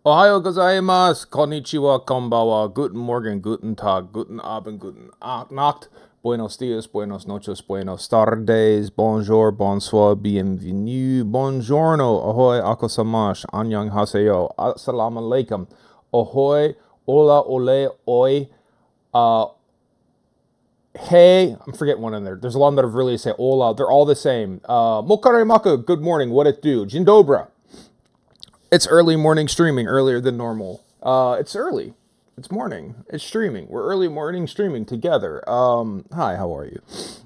Ohayo gozaimasu, konnichiwa, konbawa, guten Morgen, guten Tag, guten Abend, guten Nacht, buenos dias, buenos noches, buenos tardes, bonjour, bonsoir, bienvenue, buongiorno, ahoy, akosamash, annyeong haseyo, assalamu alaikum, ahoy, hola, ole, oi, uh, hey, I'm forgetting one in there. There's a lot that have really say hola, they're all the same. Mokare maka, good morning, what it do, jindobra. It's early morning streaming, earlier than normal. It's early. It's morning. It's streaming. We're early morning streaming together. Hi, how are you?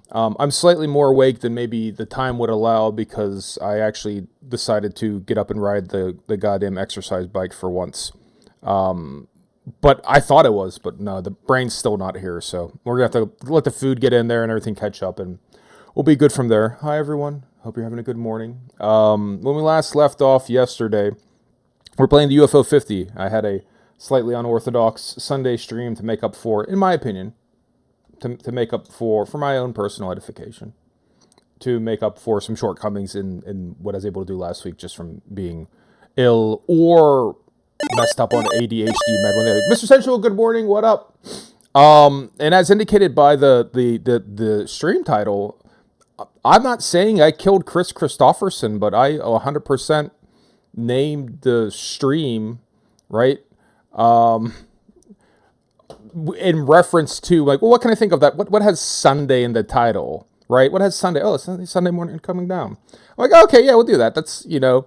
I'm slightly more awake than maybe the time would allow because I actually decided to get up and ride the goddamn exercise bike for once. But I thought it was, but no, the brain's still not here. So we're gonna have to let the food get in there and everything catch up, and we'll be good from there. Hi, everyone. Hope you're having a good morning. When we last left off yesterday, we're playing the UFO 50. I had a slightly unorthodox Sunday stream to make up for, in my opinion, to make up for my own personal edification, to make up for some shortcomings in what I was able to do last week just from being ill or messed up on ADHD med. When they're like, Mr. Sensual, good morning, what up? And as indicated by the stream title, I'm not saying I killed Chris Christopherson, but I 100% named the stream, right? In reference to, like, well, what can I think of that? What has Sunday in the title, right? What has Sunday? Oh, it's Sunday morning coming down. I'm like, okay, yeah, we'll do that. That's, and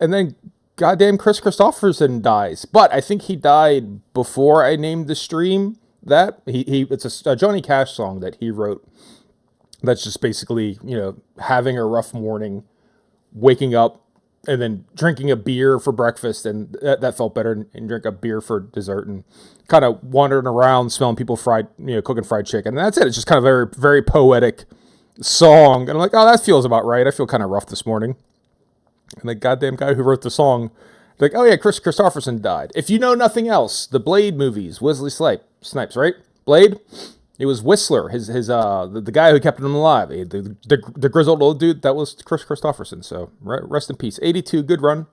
then goddamn Chris Christopherson dies. But I think he died before I named the stream that. It's a Johnny Cash song that he wrote that's just basically, having a rough morning, waking up, and then drinking a beer for breakfast, and that felt better, and drink a beer for dessert, and kind of wandering around smelling people cooking fried chicken. And that's it. It's just kind of very, very poetic song. And I'm like, oh, that feels about right. I feel kind of rough this morning. And the goddamn guy who wrote the song, like, oh yeah, Chris Christopherson died. If you know nothing else, the Blade movies, Wesley Snipes, right? Blade. It was Whistler, the guy who kept him alive, the grizzled old dude. That was Chris Christopherson. So rest in peace. 82, good run,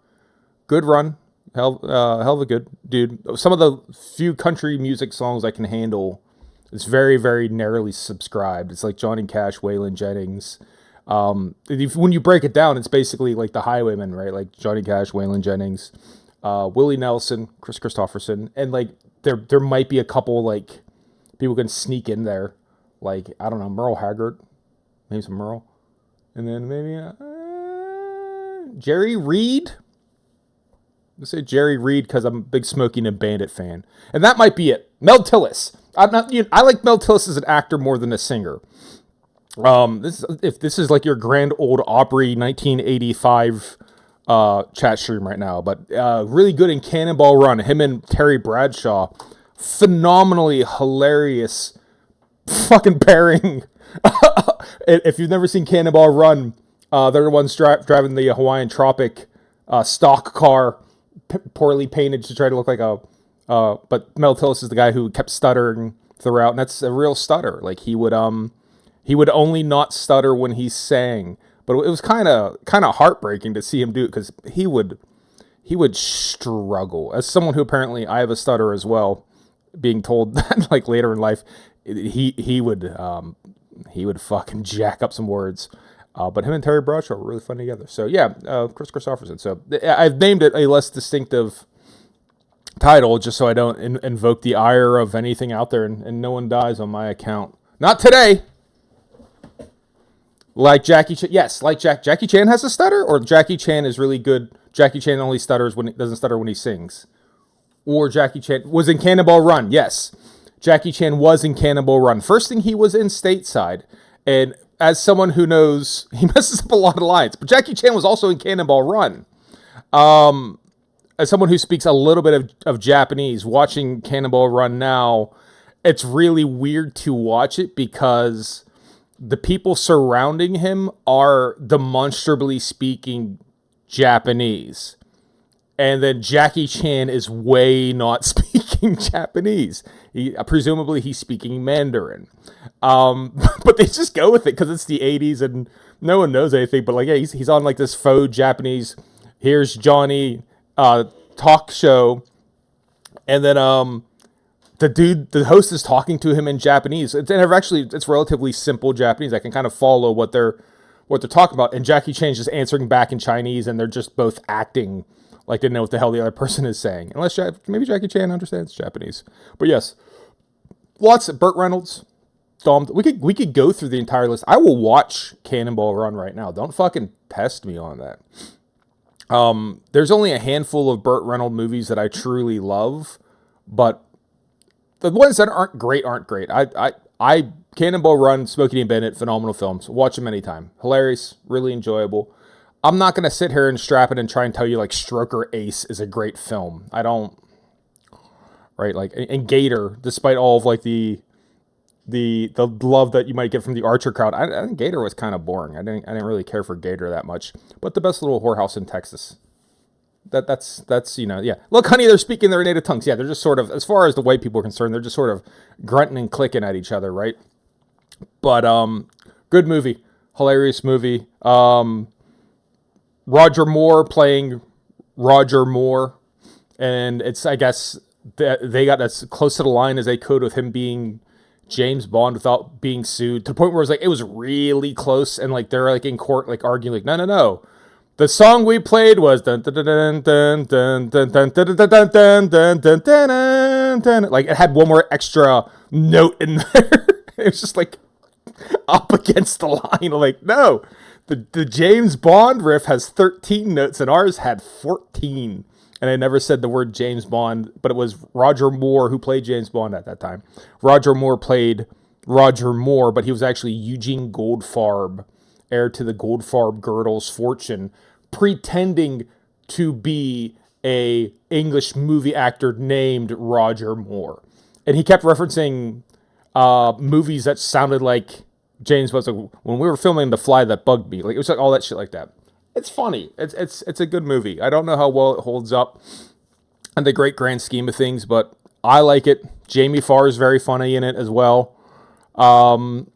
hell of a good dude. Some of the few country music songs I can handle. It's very, very narrowly subscribed. It's like Johnny Cash, Waylon Jennings. When you break it down, it's basically like the Highwaymen, right? Like Johnny Cash, Waylon Jennings, Willie Nelson, Chris Christopherson, and like there might be a couple like people can sneak in there, like, I don't know, Merle Haggard, maybe some Merle, and then maybe Jerry Reed. Let's say Jerry Reed because I'm a big Smokey and Bandit fan, and that might be it. Mel Tillis. I like Mel Tillis as an actor more than a singer. If this is like your Grand Old Opry 1985 chat stream right now, but really good in Cannonball Run. Him and Terry Bradshaw, phenomenally hilarious fucking pairing. If you've never seen Cannonball Run, they're the ones driving the Hawaiian Tropic stock car, poorly painted to try to look like a. But Mel Tillis is the guy who kept stuttering throughout, and that's a real stutter. Like he would only not stutter when he sang, but it was kind of heartbreaking to see him do it because he would struggle. As someone who apparently I have a stutter as well, being told that like later in life, he would fucking jack up some words. But him and Terry Bradshaw were really fun together. So yeah, Chris Christopherson. So I've named it a less distinctive title just so I don't invoke the ire of anything out there, and no one dies on my account. Not today. Like Jackie Chan, yes, like Jackie Chan has a stutter, or Jackie Chan is really good. Jackie Chan only stutters when he doesn't stutter when he sings. Or Jackie Chan was in Cannonball Run. Yes, Jackie Chan was in Cannonball Run. First thing he was in Stateside. And as someone who knows, he messes up a lot of lines. But Jackie Chan was also in Cannonball Run. As someone who speaks a little bit of Japanese, watching Cannonball Run now, it's really weird to watch it because the people surrounding him are demonstrably speaking Japanese. And then Jackie Chan is way not speaking Japanese. Presumably he's speaking Mandarin. But they just go with it because it's the 80s and no one knows anything. But like, yeah, he's on like this faux Japanese. Here's Johnny talk show, and then the host is talking to him in Japanese. It's relatively simple Japanese. I can kind of follow what they're talking about, and Jackie Chan's just answering back in Chinese, and they're just both acting like they know what the hell the other person is saying. Unless maybe Jackie Chan understands Japanese. But yes, lots of Burt Reynolds. We could go through the entire list. I will watch Cannonball Run right now. Don't fucking pest me on that. There's only a handful of Burt Reynolds movies that I truly love, but the ones that aren't great aren't great. I Cannonball Run, Smokey and Bennett, phenomenal films. Watch them anytime. Hilarious, really enjoyable. I'm not gonna sit here and strap it and try and tell you like Stroker Ace is a great film. I don't. Right, like, and Gator, despite all of like the love that you might get from the Archer crowd, I think Gator was kind of boring. I didn't really care for Gator that much. But The Best Little Whorehouse in Texas. That's yeah. Look, honey, they're speaking their native tongues. Yeah, they're just sort of, as far as the white people are concerned, they're just sort of grunting and clicking at each other, right? But good movie, hilarious movie. Roger Moore playing Roger Moore, and it's, I guess, they got as close to the line as they could with him being James Bond without being sued, to the point where it was really close, and like they're like in court like arguing like no, the song we played was dun dun dun dun dun dun dun dun dun dun dun dun dun, like it had one more extra note in there. It was just like up against the line, like no, the James Bond riff has 13 notes and ours had 14. And I never said the word James Bond, but it was Roger Moore who played James Bond at that time. Roger Moore played Roger Moore, but he was actually Eugene Goldfarb, heir to the Goldfarb Girdle's fortune, pretending to be a English movie actor named Roger Moore. And he kept referencing movies that sounded like James Bond. Like, when we were filming The Fly That Bugged Me, like it was like all that shit like that. It's funny. It's a good movie. I don't know how well it holds up in the great grand scheme of things, but I like it. Jamie Farr is very funny in it as well. And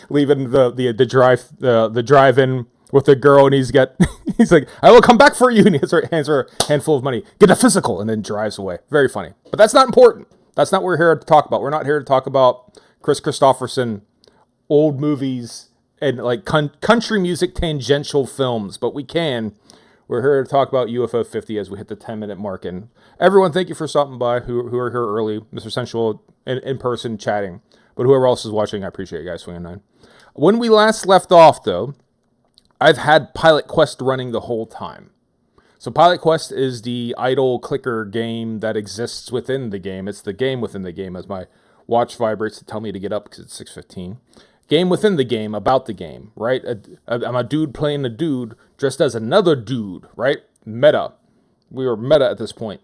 leaving the drive-in with the girl, and he's like, I will come back for you, and he hands her a handful of money. Get a physical, and then drives away. Very funny. But that's not important. That's not what we're here to talk about. We're not here to talk about Chris Christopherson, old movies, and like country music tangential films, but we're here to talk about UFO 50 as we hit the 10-minute mark. And everyone, thank you for stopping by who are here early, Mr. Sensual in person chatting, but whoever else is watching, I appreciate you guys swinging 9. When we last left off, though, I've had Pilot Quest running the whole time. So Pilot Quest is the idle clicker game that exists within the game. It's the game within the game, as my watch vibrates to tell me to get up because it's 6:15. Game within the game, about the game, right? I'm a dude playing a dude dressed as another dude, right? Meta. We were meta at this point.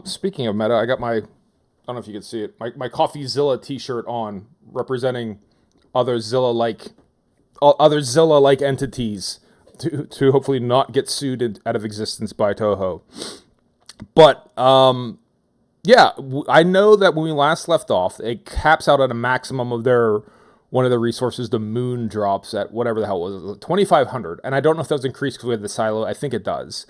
Speaking of meta, I got I don't know if you can see it, my CoffeeZilla t-shirt on, representing other Zilla-like entities to hopefully not get sued out of existence by Toho. But, yeah, I know that when we last left off, it caps out at a maximum of one of the resources, the moon drops at whatever the hell it was, 2,500. And I don't know if that was increased because we had the silo. I think it does.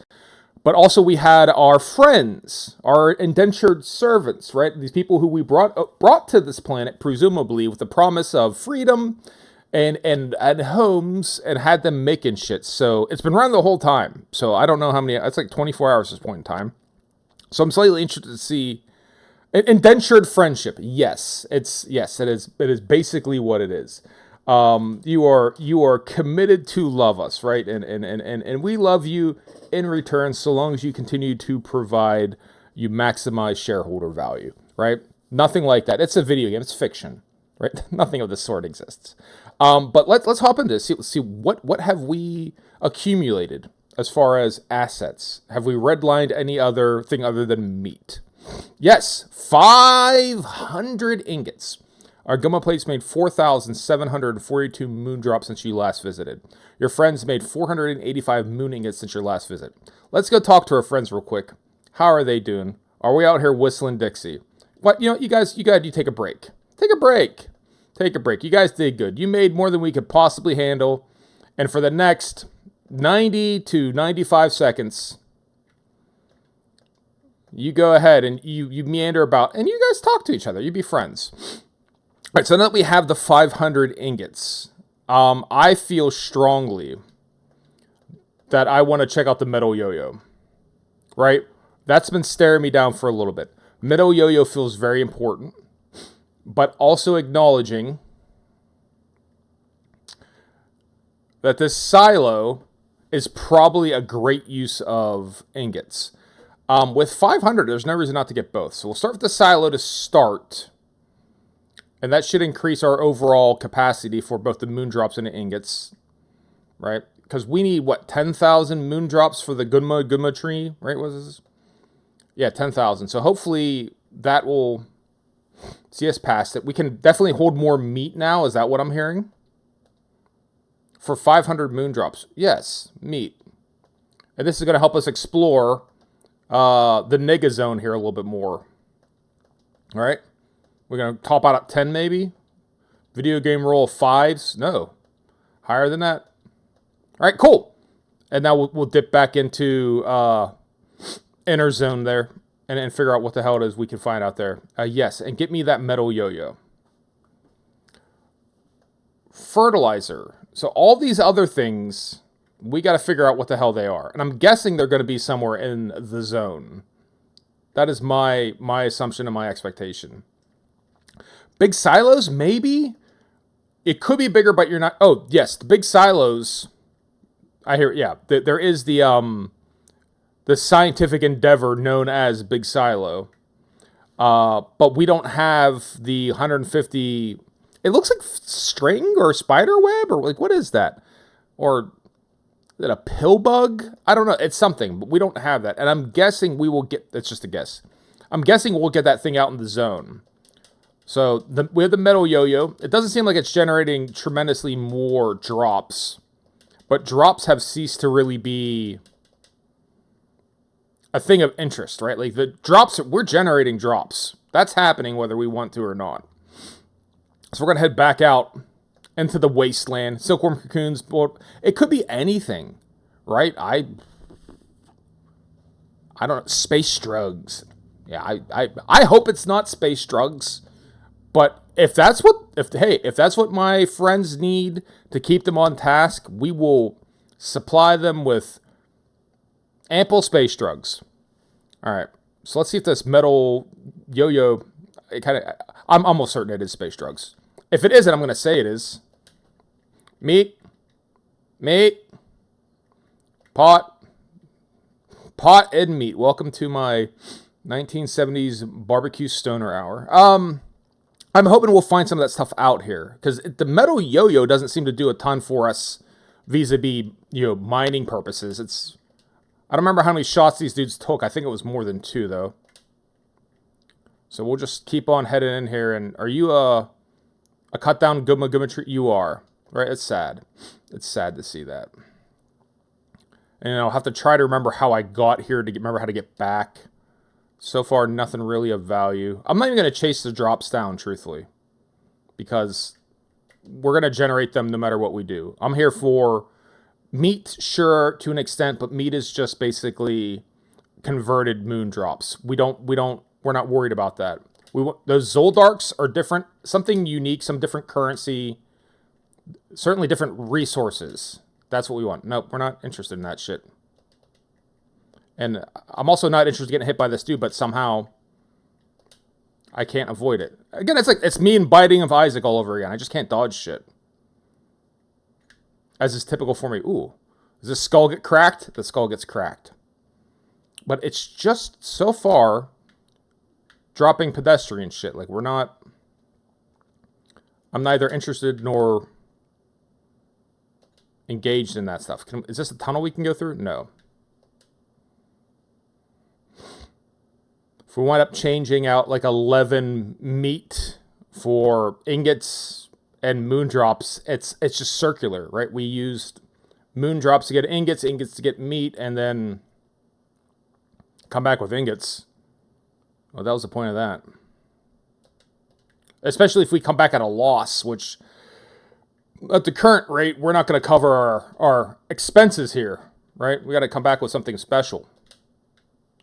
But also we had our friends, our indentured servants, right? These people who we brought to this planet, presumably with the promise of freedom and homes, and had them making shit. So it's been around the whole time. So I don't know how many, it's like 24 hours at this point in time. So I'm slightly interested to see. Indentured friendship, yes, it is basically what it is. You are committed to love us, right? And we love you in return, so long as you continue to provide, you maximize shareholder value, right? Nothing like that. It's a video game. It's fiction, right? Nothing of this sort exists. But let's hop into this. See what have we accumulated as far as assets? Have we redlined any other thing other than meat? Yes, 500 ingots. Our Gumma plates made 4,742 moon drops since you last visited. Your friends made 485 moon ingots since your last visit. Let's go talk to our friends real quick. How are they doing? Are we out here whistling Dixie? What, you guys, you take a break. Take a break. You guys did good. You made more than we could possibly handle. And for the next 90 to 95 seconds. You go ahead and you meander about, and you guys talk to each other. You be friends. All right, so now that we have the 500 ingots, I feel strongly that I want to check out the metal yo-yo. Right? That's been staring me down for a little bit. Metal yo-yo feels very important, but also acknowledging that this silo is probably a great use of ingots. With 500, there's no reason not to get both. So we'll start with the silo to start. And that should increase our overall capacity for both the moondrops and the ingots. Right? Because we need, 10,000 moondrops for the Gunma tree? Right? What is this? Yeah, 10,000. So hopefully that will see us past it. We can definitely hold more meat now. Is that what I'm hearing? For 500 moondrops. Yes, meat. And this is going to help us explore the nigga zone here a little bit more. All right. We're going to top out at 10 maybe. Video game roll of 5s. No. Higher than that. All right, cool. And now we'll dip back into inner zone there and figure out what the hell it is we can find out there. Yes, and get me that metal yo-yo. Fertilizer. So all these other things, we got to figure out what the hell they are. And I'm guessing they're going to be somewhere in the zone. That is my assumption and my expectation. Big silos, maybe? It could be bigger, but you're not... Oh, yes, the big silos... I hear... Yeah, there is the scientific endeavor known as Big Silo. But we don't have the 150... It looks like string or spider web, or like, what is that? Or is it a pill bug? I don't know. It's something, but we don't have that. And I'm guessing we will get, it's just a guess. I'm guessing we'll get that thing out in the zone. So we have the metal yo-yo. It doesn't seem like it's generating tremendously more drops. But drops have ceased to really be a thing of interest, right? Like the drops, we're generating drops. That's happening whether we want to or not. So we're going to head back out into the wasteland. Silkworm cocoons. It could be anything, right? I don't know. Space drugs. Yeah, I hope it's not space drugs. But if that's what my friends need to keep them on task, we will supply them with ample space drugs. All right. So let's see if this metal yo-yo, I'm almost certain it is space drugs. If it isn't, I'm going to say it is. Meat. Pot and meat. Welcome to my 1970s barbecue stoner hour. I'm hoping we'll find some of that stuff out here. Because the metal yo-yo doesn't seem to do a ton for us vis-a-vis, mining purposes. I don't remember how many shots these dudes took. I think it was more than 2, though. So we'll just keep on heading in here. And are you a cut down Guma tree? You are, right? It's sad. It's sad to see that. And I'll have to try to remember how I got here remember how to get back. So far, nothing really of value. I'm not even going to chase the drops down, truthfully. Because we're going to generate them no matter what we do. I'm here for meat, sure, to an extent, but meat is just basically converted moon drops. We're not worried about that. Those Zoldarks are different, something unique, some different currency, certainly different resources. That's what we want. Nope, we're not interested in that shit. And I'm also not interested in getting hit by this dude, but somehow I can't avoid it. Again, it's me and biting of Isaac all over again. I just can't dodge shit. As is typical for me. Ooh, does this skull get cracked? The skull gets cracked. But it's just, so far, dropping pedestrian shit. Like, I'm neither interested nor engaged in that stuff. Is this a tunnel we can go through? No. If we wind up changing out like 11 meat for ingots and moondrops, it's just circular, right? We used moondrops to get ingots to get meat, and then come back with ingots. Well, that was the point of that. Especially if we come back at a loss, which at the current rate, we're not going to cover our expenses here, right? We got to come back with something special.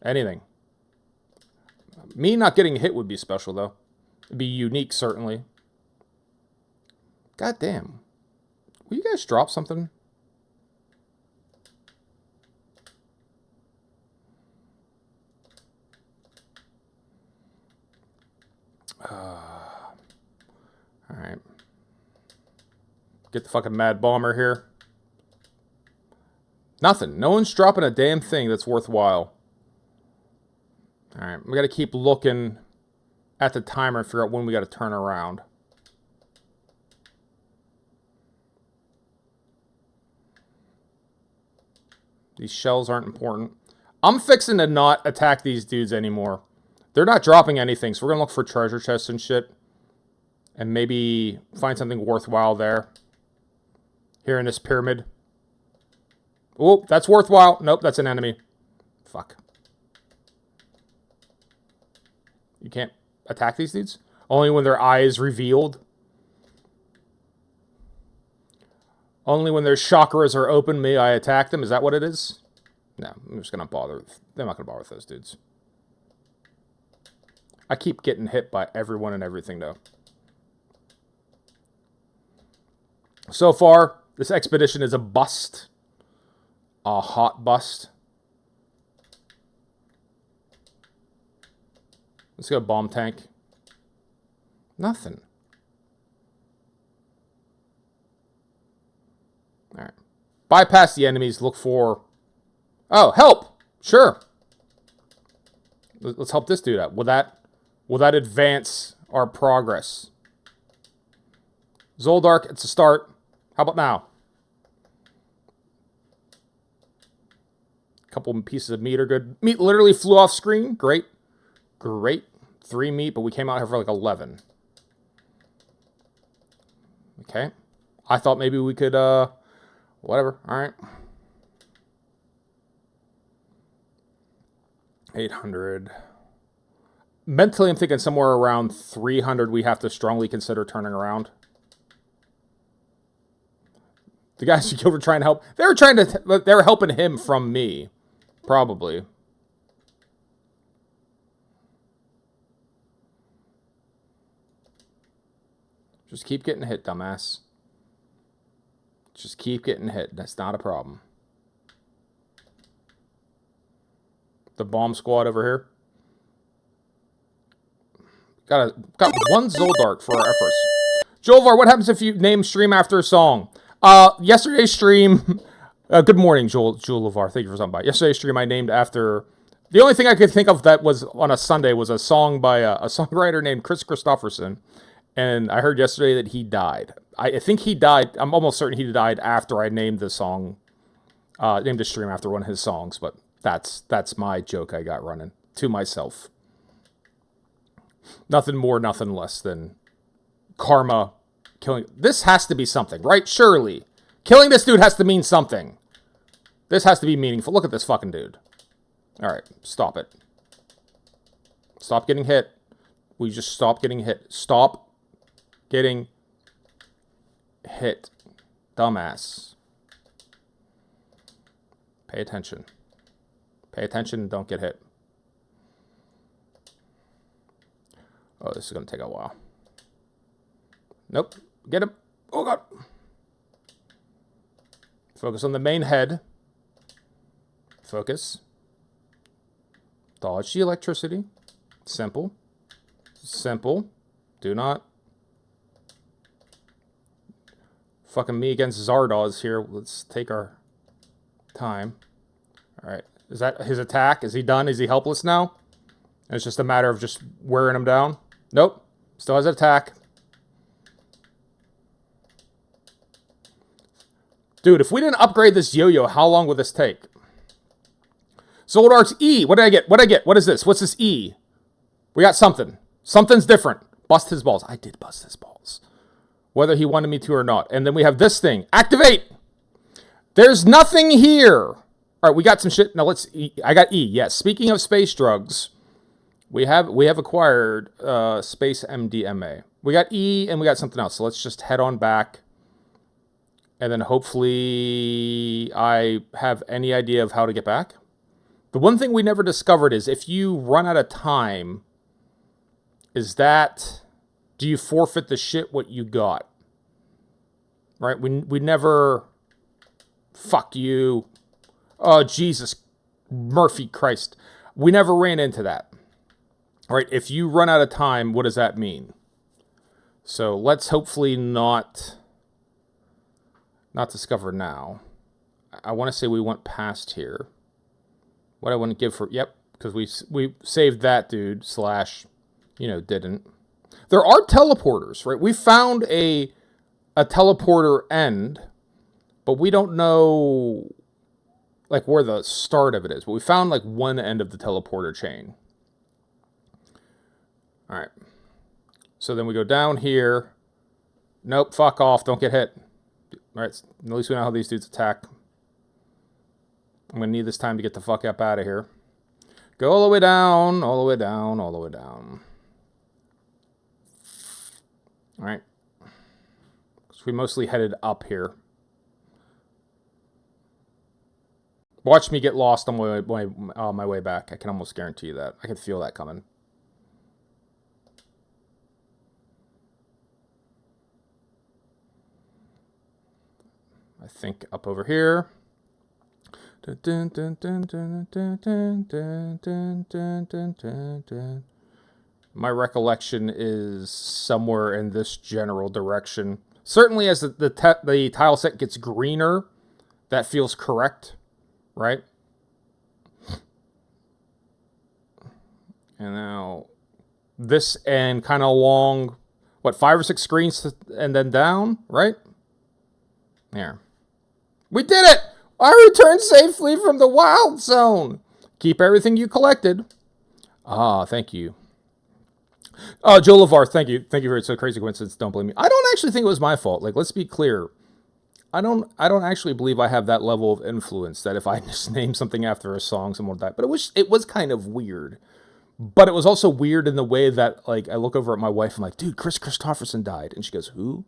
Anything. Me not getting hit would be special, though. It'd be unique, certainly. God damn. Will you guys drop something? Alright. Get the fucking Mad Bomber here. Nothing. No one's dropping a damn thing that's worthwhile. Alright, we gotta keep looking at the timer and figure out when we gotta turn around. These shells aren't important. I'm fixing to not attack these dudes anymore. They're not dropping anything, so we're gonna look for treasure chests and shit. And maybe find something worthwhile there. Here in this pyramid. Oh, that's worthwhile. Nope, that's an enemy. Fuck. You can't attack these dudes? Only when their eye is revealed? Only when their chakras are open may I attack them? Is that what it is? No, I'm just gonna bother. They're not gonna bother with those dudes. I keep getting hit by everyone and everything, though. So far, this expedition is a bust. A hot bust. Let's go bomb tank. Nothing. Alright. Bypass the enemies, look for... Oh, help! Sure. Let's help this dude out. Will that advance our progress? Zoldark, it's a start. How about now? A couple pieces of meat are good. Meat literally flew off screen. Great. Great. 3 meat, but we came out here for like 11. Okay. I thought maybe we could, whatever. Alright. 800. Mentally, I'm thinking somewhere around 300 we have to strongly consider turning around. The guys who killed were trying to help. They were helping him from me. Probably. Just keep getting hit, dumbass. Just keep getting hit. That's not a problem. The bomb squad over here. Got one Zoldark for our efforts. Jolvar, what happens if you name stream after a song? Yesterday's stream... good morning, Jolvar. Thank you for stopping by. Yesterday's stream I named after... The only thing I could think of that was on a Sunday was a song by a songwriter named Chris Christopherson. And I heard yesterday that he died. I think he died... I'm almost certain he died after I named the song... named the stream after one of his songs. But that's my joke I got running. To myself. Nothing more, nothing less than... karma... killing... This has to be something, right? Surely. Killing this dude has to mean something. This has to be meaningful. Look at this fucking dude. Alright, stop it. Stop getting hit. We just stop getting hit. Stop getting hit. Dumbass. Pay attention. Pay attention and don't get hit. Oh, this is going to take a while. Nope. Get him. Oh, God. Focus on the main head. Focus. Dodge the electricity. Simple. Simple. Do not. Fucking me against Zardoz here. Let's take our time. Alright. Is that his attack? Is he done? Is he helpless now? And it's just a matter of just wearing him down? Nope. Still has an attack. Dude, if we didn't upgrade this yo-yo, how long would this take? Zoldark's E. What did I get? What did I get? What is this? What's this E? We got something. Something's different. Bust his balls. I did bust his balls. Whether he wanted me to or not. And then we have this thing. Activate! There's nothing here. All right, we got some shit. Now let's... I got E. Yes. Speaking of space drugs, we have acquired space MDMA. We got E and we got something else. So let's just head on back. And then hopefully I have any idea of how to get back. The one thing we never discovered is if you run out of time, do you forfeit the shit what you got? Right? We never, fuck you. Oh, Jesus, Murphy Christ. We never ran into that. Right? If you run out of time, what does that mean? So let's hopefully not discover now. I want to say we went past here. What I want to give for, yep, because we saved that dude / didn't. There are teleporters, right? We found a teleporter end, but we don't know like where the start of it is. But we found like one end of the teleporter chain. All right. So then we go down here. Nope, fuck off. Don't get hit. All right. At least we know how these dudes attack. I'm going to need this time to get the fuck up out of here. Go all the way down, all the way down, all the way down. All right. So we mostly headed up here. Watch me get lost on my way back. I can almost guarantee you that. I can feel that coming. I think up over here. My recollection is somewhere in this general direction. Certainly as the tile set gets greener, that feels correct, right? And now this and kind of along, 5 or 6 screens and then down, right? There. We did it! I returned safely from the wild zone. Keep everything you collected. Ah, thank you. Joe LeVar, thank you. Thank you for it's a crazy coincidence. Don't blame me. I don't actually think it was my fault. Like, let's be clear. I don't actually believe I have that level of influence that if I just name something after a song, someone would die. But it was kind of weird. But it was also weird in the way that, like, I look over at my wife and I'm like, dude, Chris Christopherson died. And she goes, who?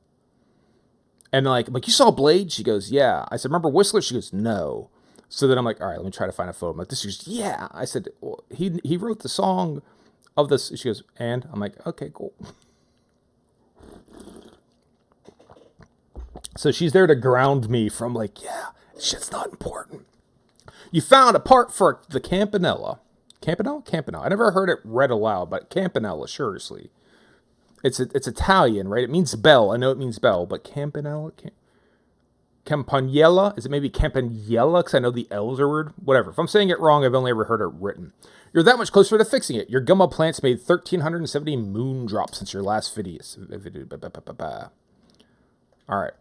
And like, you saw Blade? She goes, yeah. I said, remember Whistler? She goes, no. So then I'm like, all right, let me try to find a photo. I'm like, this is, yeah. I said, well, he wrote the song of this. She goes, and? I'm like, okay, cool. So she's there to ground me from like, yeah, shit's not important. You found a part for the Campanella. Campanella? I never heard it read aloud, but Campanella, seriously. It's Italian, right? It means bell. I know it means bell, but Campanella? Campanella? Is it maybe Campanella? Because I know the L's are weird. Whatever. If I'm saying it wrong, I've only ever heard it written. You're that much closer to fixing it. Your gummo plants made 1,370 moon drops since your last video. All right.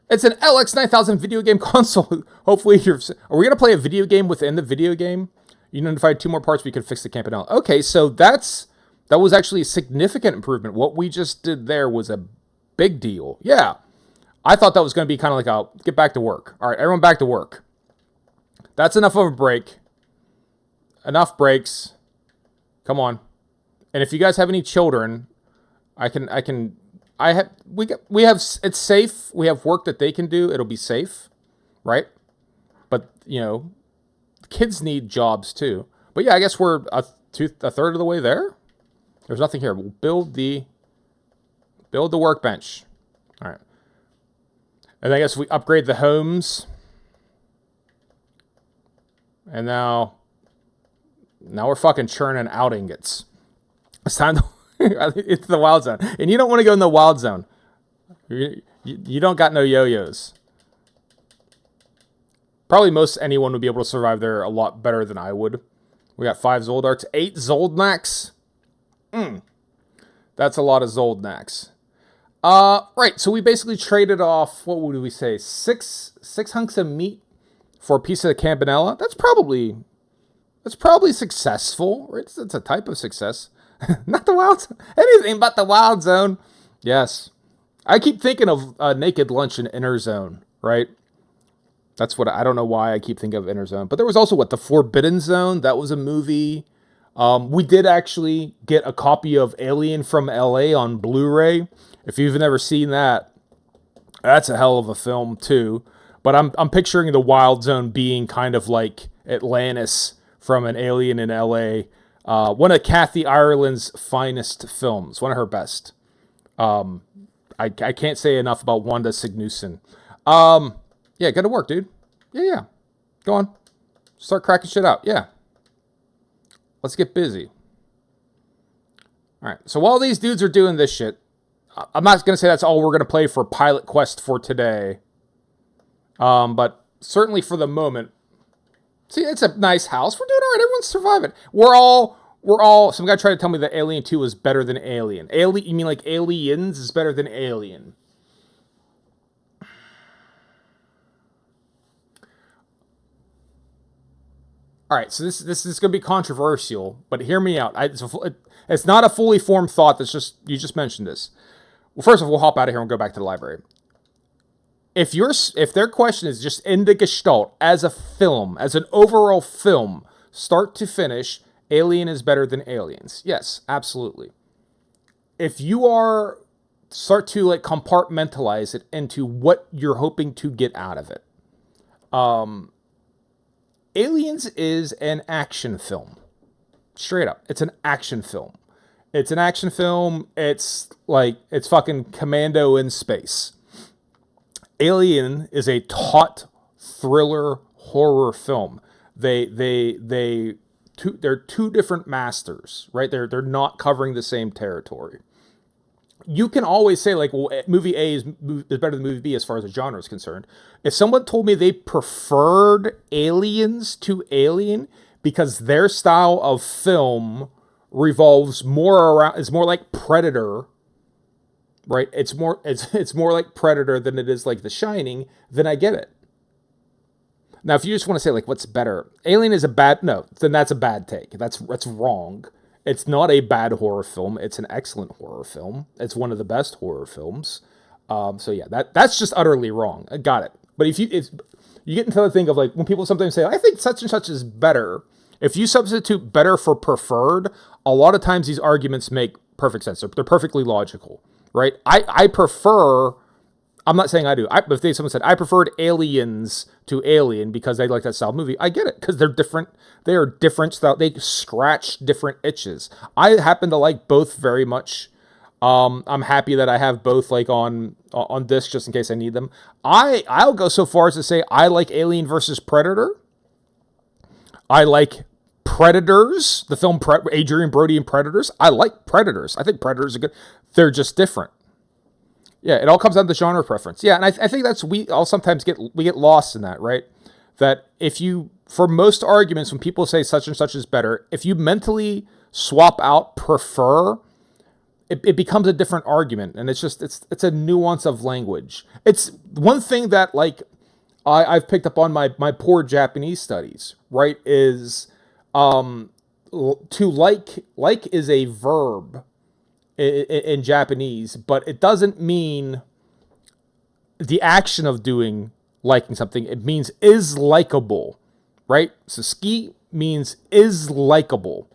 It's an LX9000 video game console. Hopefully are we going to play a video game within the video game? You notified 2 more parts we could fix the Campanella. Okay, so that was actually a significant improvement. What we just did there was a big deal. Yeah. I thought that was going to be kind of like a get back to work. All right, everyone back to work. That's enough of a break. Enough breaks. Come on. And if you guys have any children, it's safe. We have work that they can do. It'll be safe, right? But, kids need jobs too. But yeah, I guess we're a third of the way there. There's nothing here. We'll build the workbench. All right. And I guess we upgrade the homes. And now we're fucking churning out ingots. It's time to it's the wild zone. And you don't want to go in the wild zone. You don't got no yo-yos. Probably most anyone would be able to survive there a lot better than I would. We got 5 Zoldarks, 8 Zoldnaks. That's a lot of Zoldnaks. Right, so we basically traded off, what would we say, 6 hunks of meat for a piece of the Campanella. That's probably successful, right? It's a type of success. Not the wild zone. Anything but the wild zone. Yes. I keep thinking of Naked Lunch in Inner Zone, right? That's what, I don't know why I keep thinking of Inner Zone. But there was also, the Forbidden Zone? That was a movie. We did actually get a copy of Alien from LA on Blu-ray. If you've never seen that, That's a hell of a film too. But I'm picturing the Wild Zone being kind of like Atlantis from An Alien in L.A. One of Kathy Ireland's finest films, one of her best. I can't say enough about Wanda Signussen. Yeah, good to work, dude. Yeah. Go on. Start cracking shit out. Yeah. Let's get busy. All right. So while these dudes are doing this shit, I'm not going to say that's all we're going to play for Pilot Quest for today. But certainly for the moment. See, it's a nice house. We're doing all right. Everyone's surviving. We're all, some guy tried to tell me that Alien 2 was better than Alien. You mean like Aliens is better than Alien? All right, so this is going to be controversial, but hear me out. It's not a fully formed thought. That's just, you just mentioned this. Well, first of all, we'll hop out of here and go back to the library. If their question is just in the Gestalt as a film, as an overall film, start to finish, Alien is better than Aliens. Yes, absolutely. If you start to like compartmentalize it into what you're hoping to get out of it. Aliens is an action film. Straight up. It's an action film. It's an action film. It's fucking Commando in space. Alien is a taut thriller horror film. They're two different masters, right? They're not covering the same territory. You can always say like, well, movie A is better than movie B as far as the genre is concerned. If someone told me they preferred Aliens to Alien because their style of film revolves more around, is more like Predator, right? It's more like Predator than it is like The Shining, then I get it. Now, if you just want to say like, what's better? Alien is then that's a bad take. That's wrong. It's not a bad horror film. It's an excellent horror film. It's one of the best horror films. So yeah, that's just utterly wrong. I got it. But if you get into the thing of like when people sometimes say, I think such and such is better. If you substitute better for preferred, a lot of times these arguments make perfect sense. They're perfectly logical, right? I prefer. I'm not saying I do. If someone said I preferred Aliens to Alien because they like that style of movie, I get it because they're different. They are different style. They scratch different itches. I happen to like both very much. I'm happy that I have both like on disc just in case I need them. I'll go so far as to say I like Alien versus Predator. I like Predators, the film Adrian Brody and Predators. I like Predators. I think Predators are good. They're just different. Yeah, it all comes down to genre preference. Yeah, and I think that's we all sometimes get lost in that, right? That for most arguments, when people say such and such is better, if you mentally swap out prefer, it becomes a different argument, and it's a nuance of language. It's one thing that like I've picked up on my poor Japanese studies, right? Is to like is a verb in Japanese, but it doesn't mean the action of liking something. It means is likable, right? So ski means is likable,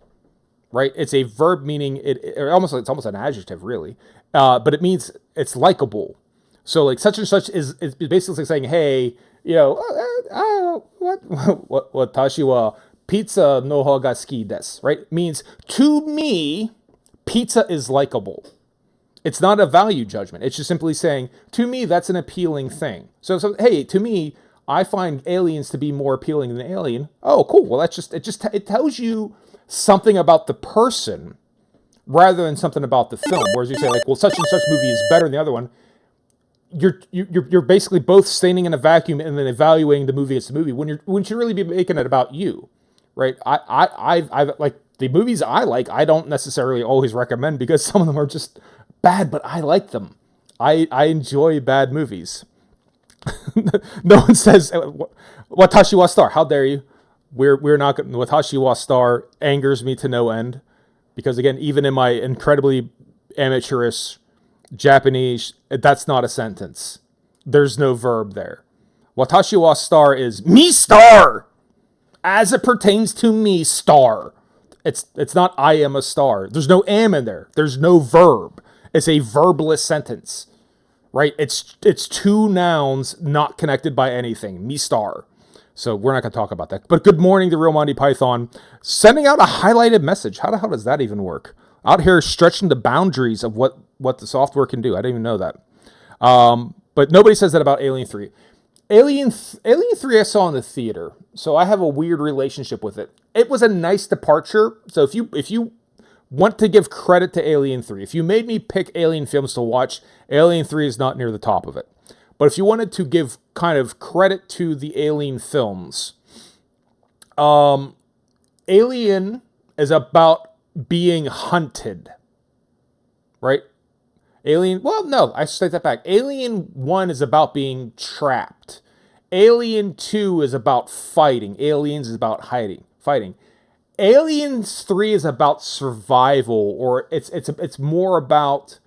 right? It's a verb meaning it's almost an adjective really, but it means it's likable. So like such and such is basically saying, hey, what watashi wa pizza no ho ga suki desu, right? Means to me, pizza is likable. It's not a value judgment. It's just simply saying, to me, that's an appealing thing. So hey, to me, I find Aliens to be more appealing than Alien. Oh, cool. Well, it tells you something about the person rather than something about the film. Whereas you say like, well, such and such movie is better than the other one. You're basically both standing in a vacuum and then evaluating the movie as the movie when you should really be making it about you, right? I've like the movies I like, I don't necessarily always recommend because some of them are just bad, but I like them. I enjoy bad movies. No one says Watashi wa star. How dare you? We're not going. Watashi wa star angers me to no end because again, even in my incredibly amateurish Japanese, that's not a sentence. There's no verb there. Watashi wa star is me star, as it pertains to me star. It's not I am a star. There's no am in there. There's no verb. It's a verbless sentence, right? It's two nouns not connected by anything. Me star. So we're not going to talk about that. But good morning, the real Monty Python. Sending out a highlighted message. How the hell does that even work? Out here stretching the boundaries of what the software can do. I didn't even know that. But nobody says that about Alien 3. Alien 3 I saw in the theater, so I have a weird relationship with it. It was a nice departure. So if you want to give credit to Alien 3, if you made me pick Alien films to watch, Alien 3 is not near the top of it. But if you wanted to give kind of credit to the Alien films, Alien is about being hunted, right? I should take that back. Alien 1 is about being trapped. Alien 2 is about fighting. Aliens is about fighting. Aliens 3 is about survival, or it's more about,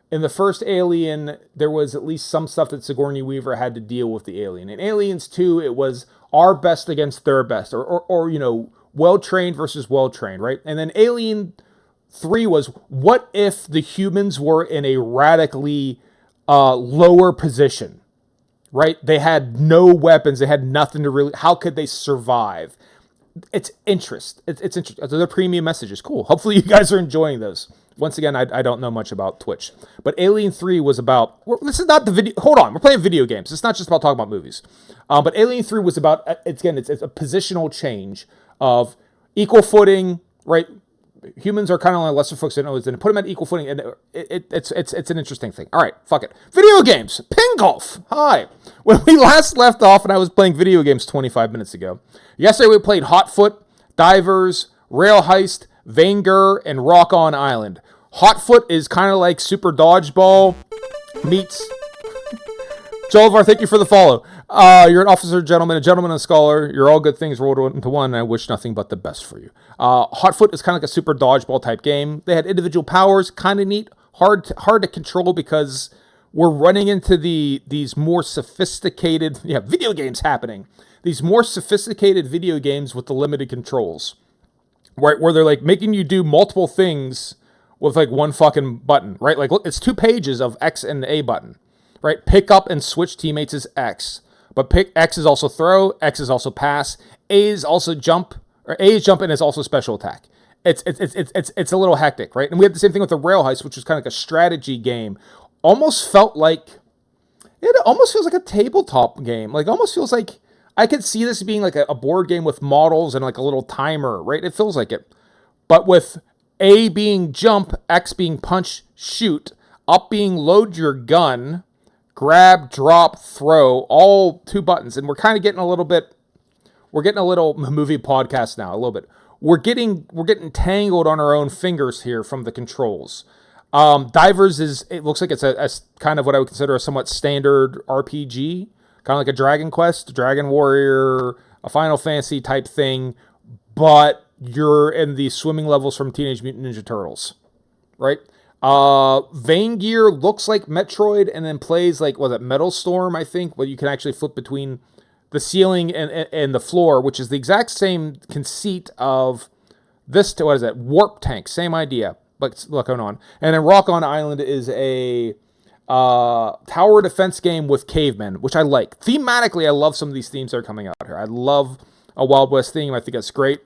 in the first Alien, there was at least some stuff that Sigourney Weaver had to deal with the alien. In Aliens 2, it was our best against their best, or well-trained versus well-trained, right? And then Alien 3 was, what if the humans were in a radically lower position, right? They had no weapons. They had nothing to really... How could they survive? It's interest. It's interest. They're premium messages. Cool. Hopefully you guys are enjoying those. Once again, I don't know much about Twitch. But Alien 3 was about... This is not the video... Hold on. We're playing video games. It's not just about talking about movies. But Alien 3 was about... It's a positional change of equal footing, right? Humans are kind of like lesser folks than others, and put them at equal footing, and it's an interesting thing. All right, fuck it. Video games, ping golf. Hi. When we last left off, and I was playing video games 25 minutes ago. Yesterday we played Hotfoot, Divers, Rail Heist, Vanger, and Rock On Island. Hotfoot is kind of like Super Dodgeball meets... Jolivar, thank you for the follow. You're an officer, a gentleman, and a scholar. You're all good things rolled into one, and I wish nothing but the best for you. Hotfoot is kind of like a Super Dodgeball type game. They had individual powers, kind of neat, hard to control because we're running into these more sophisticated video games happening. These more sophisticated video games with the limited controls, right? Where they're like making you do multiple things with like one fucking button, right? Like, look, it's 2 pages of X and A button. Right, pick up and switch teammates is X, but X is also throw, X is also pass, A is also jump, or A is jump and is also special attack. It's a little hectic, right? And we had the same thing with the Rail Heist, which was kind of like a strategy game. Almost feels like a tabletop game. Like, almost feels like I could see this being like a board game with models and like a little timer, right? It feels like it, but with A being jump, X being punch, shoot, up being load your gun. Grab, drop, throw, all 2 buttons. And we're kind of getting a little movie podcast now, a little bit. We're getting tangled on our own fingers here from the controls. Divers it looks like it's a kind of what I would consider a somewhat standard RPG, kind of like a Dragon Quest, Dragon Warrior, a Final Fantasy type thing, but you're in the swimming levels from Teenage Mutant Ninja Turtles, right? Vanger looks like Metroid and then plays like, was it Metal Storm, I think, where you can actually flip between the ceiling and the floor, which is the exact same conceit of this, what is it, Warp Tank, same idea, but look going on. And then Rock On Island is a tower defense game with cavemen, which I like. Thematically, I love some of these themes that are coming out here. I love a Wild West theme. I think that's great.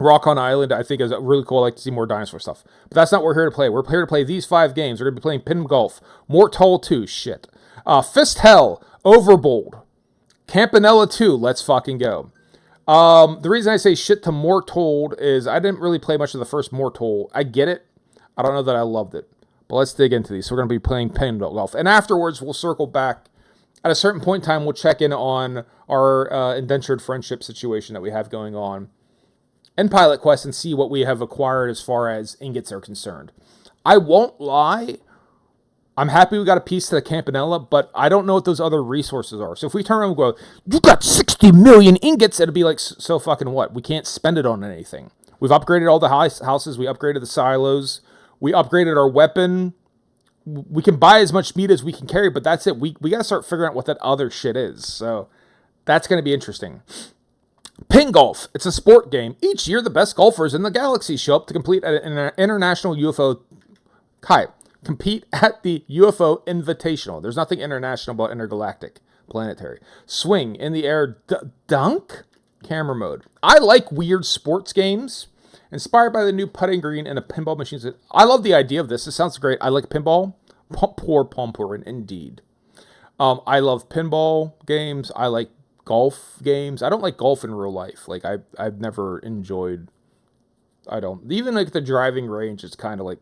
Rock On Island, I think, is really cool. I like to see more dinosaur stuff. But that's not what we're here to play. We're here to play these 5 games. We're going to be playing Pin Golf, Mortal 2, shit. Fist Hell, Overbold, Campanella 2, let's fucking go. The reason I say shit to Mortal is I didn't really play much of the first Mortal. I get it. I don't know that I loved it. But let's dig into these. So we're going to be playing Pin Golf. And afterwards, we'll circle back. At a certain point in time, we'll check in on our indentured friendship situation that we have going on and Pilot Quest and see what we have acquired as far as ingots are concerned. I won't lie. I'm happy we got a piece to the Campanella, but I don't know what those other resources are. So if we turn around and go, you got 60 million ingots, it'll be like, so fucking what? We can't spend it on anything. We've upgraded all the houses. We upgraded the silos. We upgraded our weapon. We can buy as much meat as we can carry, but that's it. We got to start figuring out what that other shit is. So that's going to be interesting. Pin Golf. It's a sport game. Each year, the best golfers in the galaxy show up to complete an international UFO Compete at the UFO Invitational. There's nothing international about intergalactic planetary. Swing in the air. Dunk? Camera mode. I like weird sports games. Inspired by the new putting green and a pinball machine. I love the idea of this. It sounds great. I like pinball. Poor Pompurin, indeed. I love pinball games. I like golf games. I don't like golf in real life. Like, I've never enjoyed... I don't... Even, like, the driving range, it's kind of like...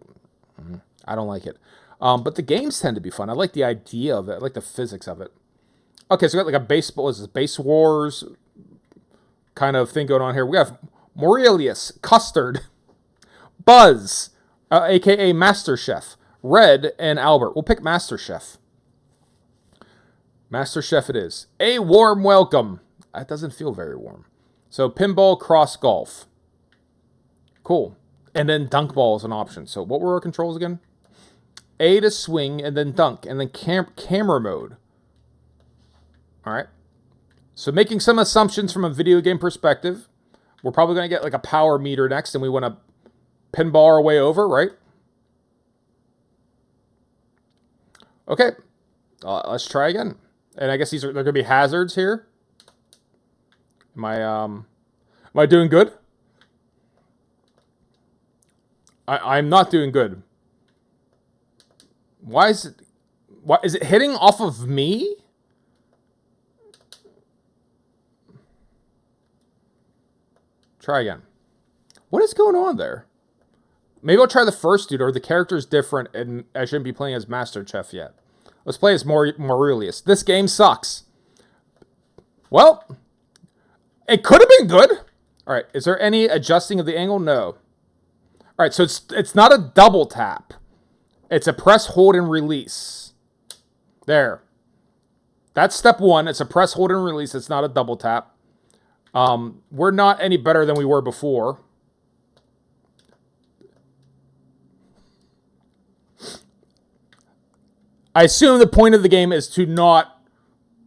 I don't like it. But the games tend to be fun. I like the idea of it. I like the physics of it. Okay, so we got, like, a baseball... Is this Base Wars kind of thing going on here? We have Morelius, Custard, Buzz, a.k.a. Master Chef, Red, and Albert. We'll pick Master Chef. Master Chef it is. A warm welcome. That doesn't feel very warm. So pinball, cross golf. Cool. And then dunk ball is an option. So what were our controls again? A to swing, and then dunk, and then camera mode. All right. So making some assumptions from a video game perspective. We're probably going to get like a power meter next, and we want to pinball our way over, right? Okay. Let's try again. And I guess they're going to be hazards here. Am I doing good? I'm not doing good. Why is it hitting off of me? Try again. What is going on there? Maybe I'll try the first dude, or the character's different and I shouldn't be playing as Master Chef yet. Let's play as Morelius. This game sucks. Well, it could have been good. All right, is there any adjusting of the angle? No. All right, so it's not a double tap. It's a press, hold, and release. There. That's step one. It's a press, hold, and release. It's not a double tap. We're not any better than we were before. I assume the point of the game is to not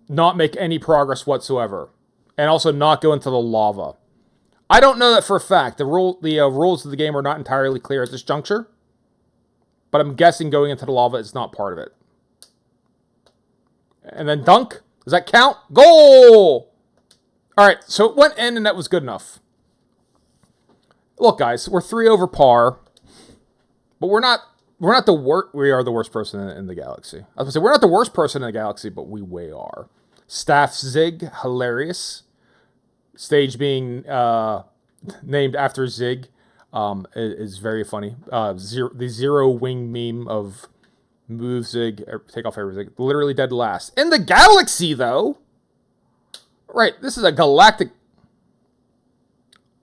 make any progress whatsoever. And also not go into the lava. I don't know that for a fact. The rules of the game are not entirely clear at this juncture. But I'm guessing going into the lava is not part of it. And then dunk. Does that count? Goal! Alright, so it went in and that was good enough. Look, guys, we're 3 over par. But we're not the worst. We are the worst person in the galaxy. I was going to say, we're not the worst person in the galaxy, but we way are. Staff Zig, hilarious. Stage being named after Zig is very funny. The zero wing meme of move Zig, take off every Zig. Literally dead last. In the galaxy, though. Right, this is a galactic...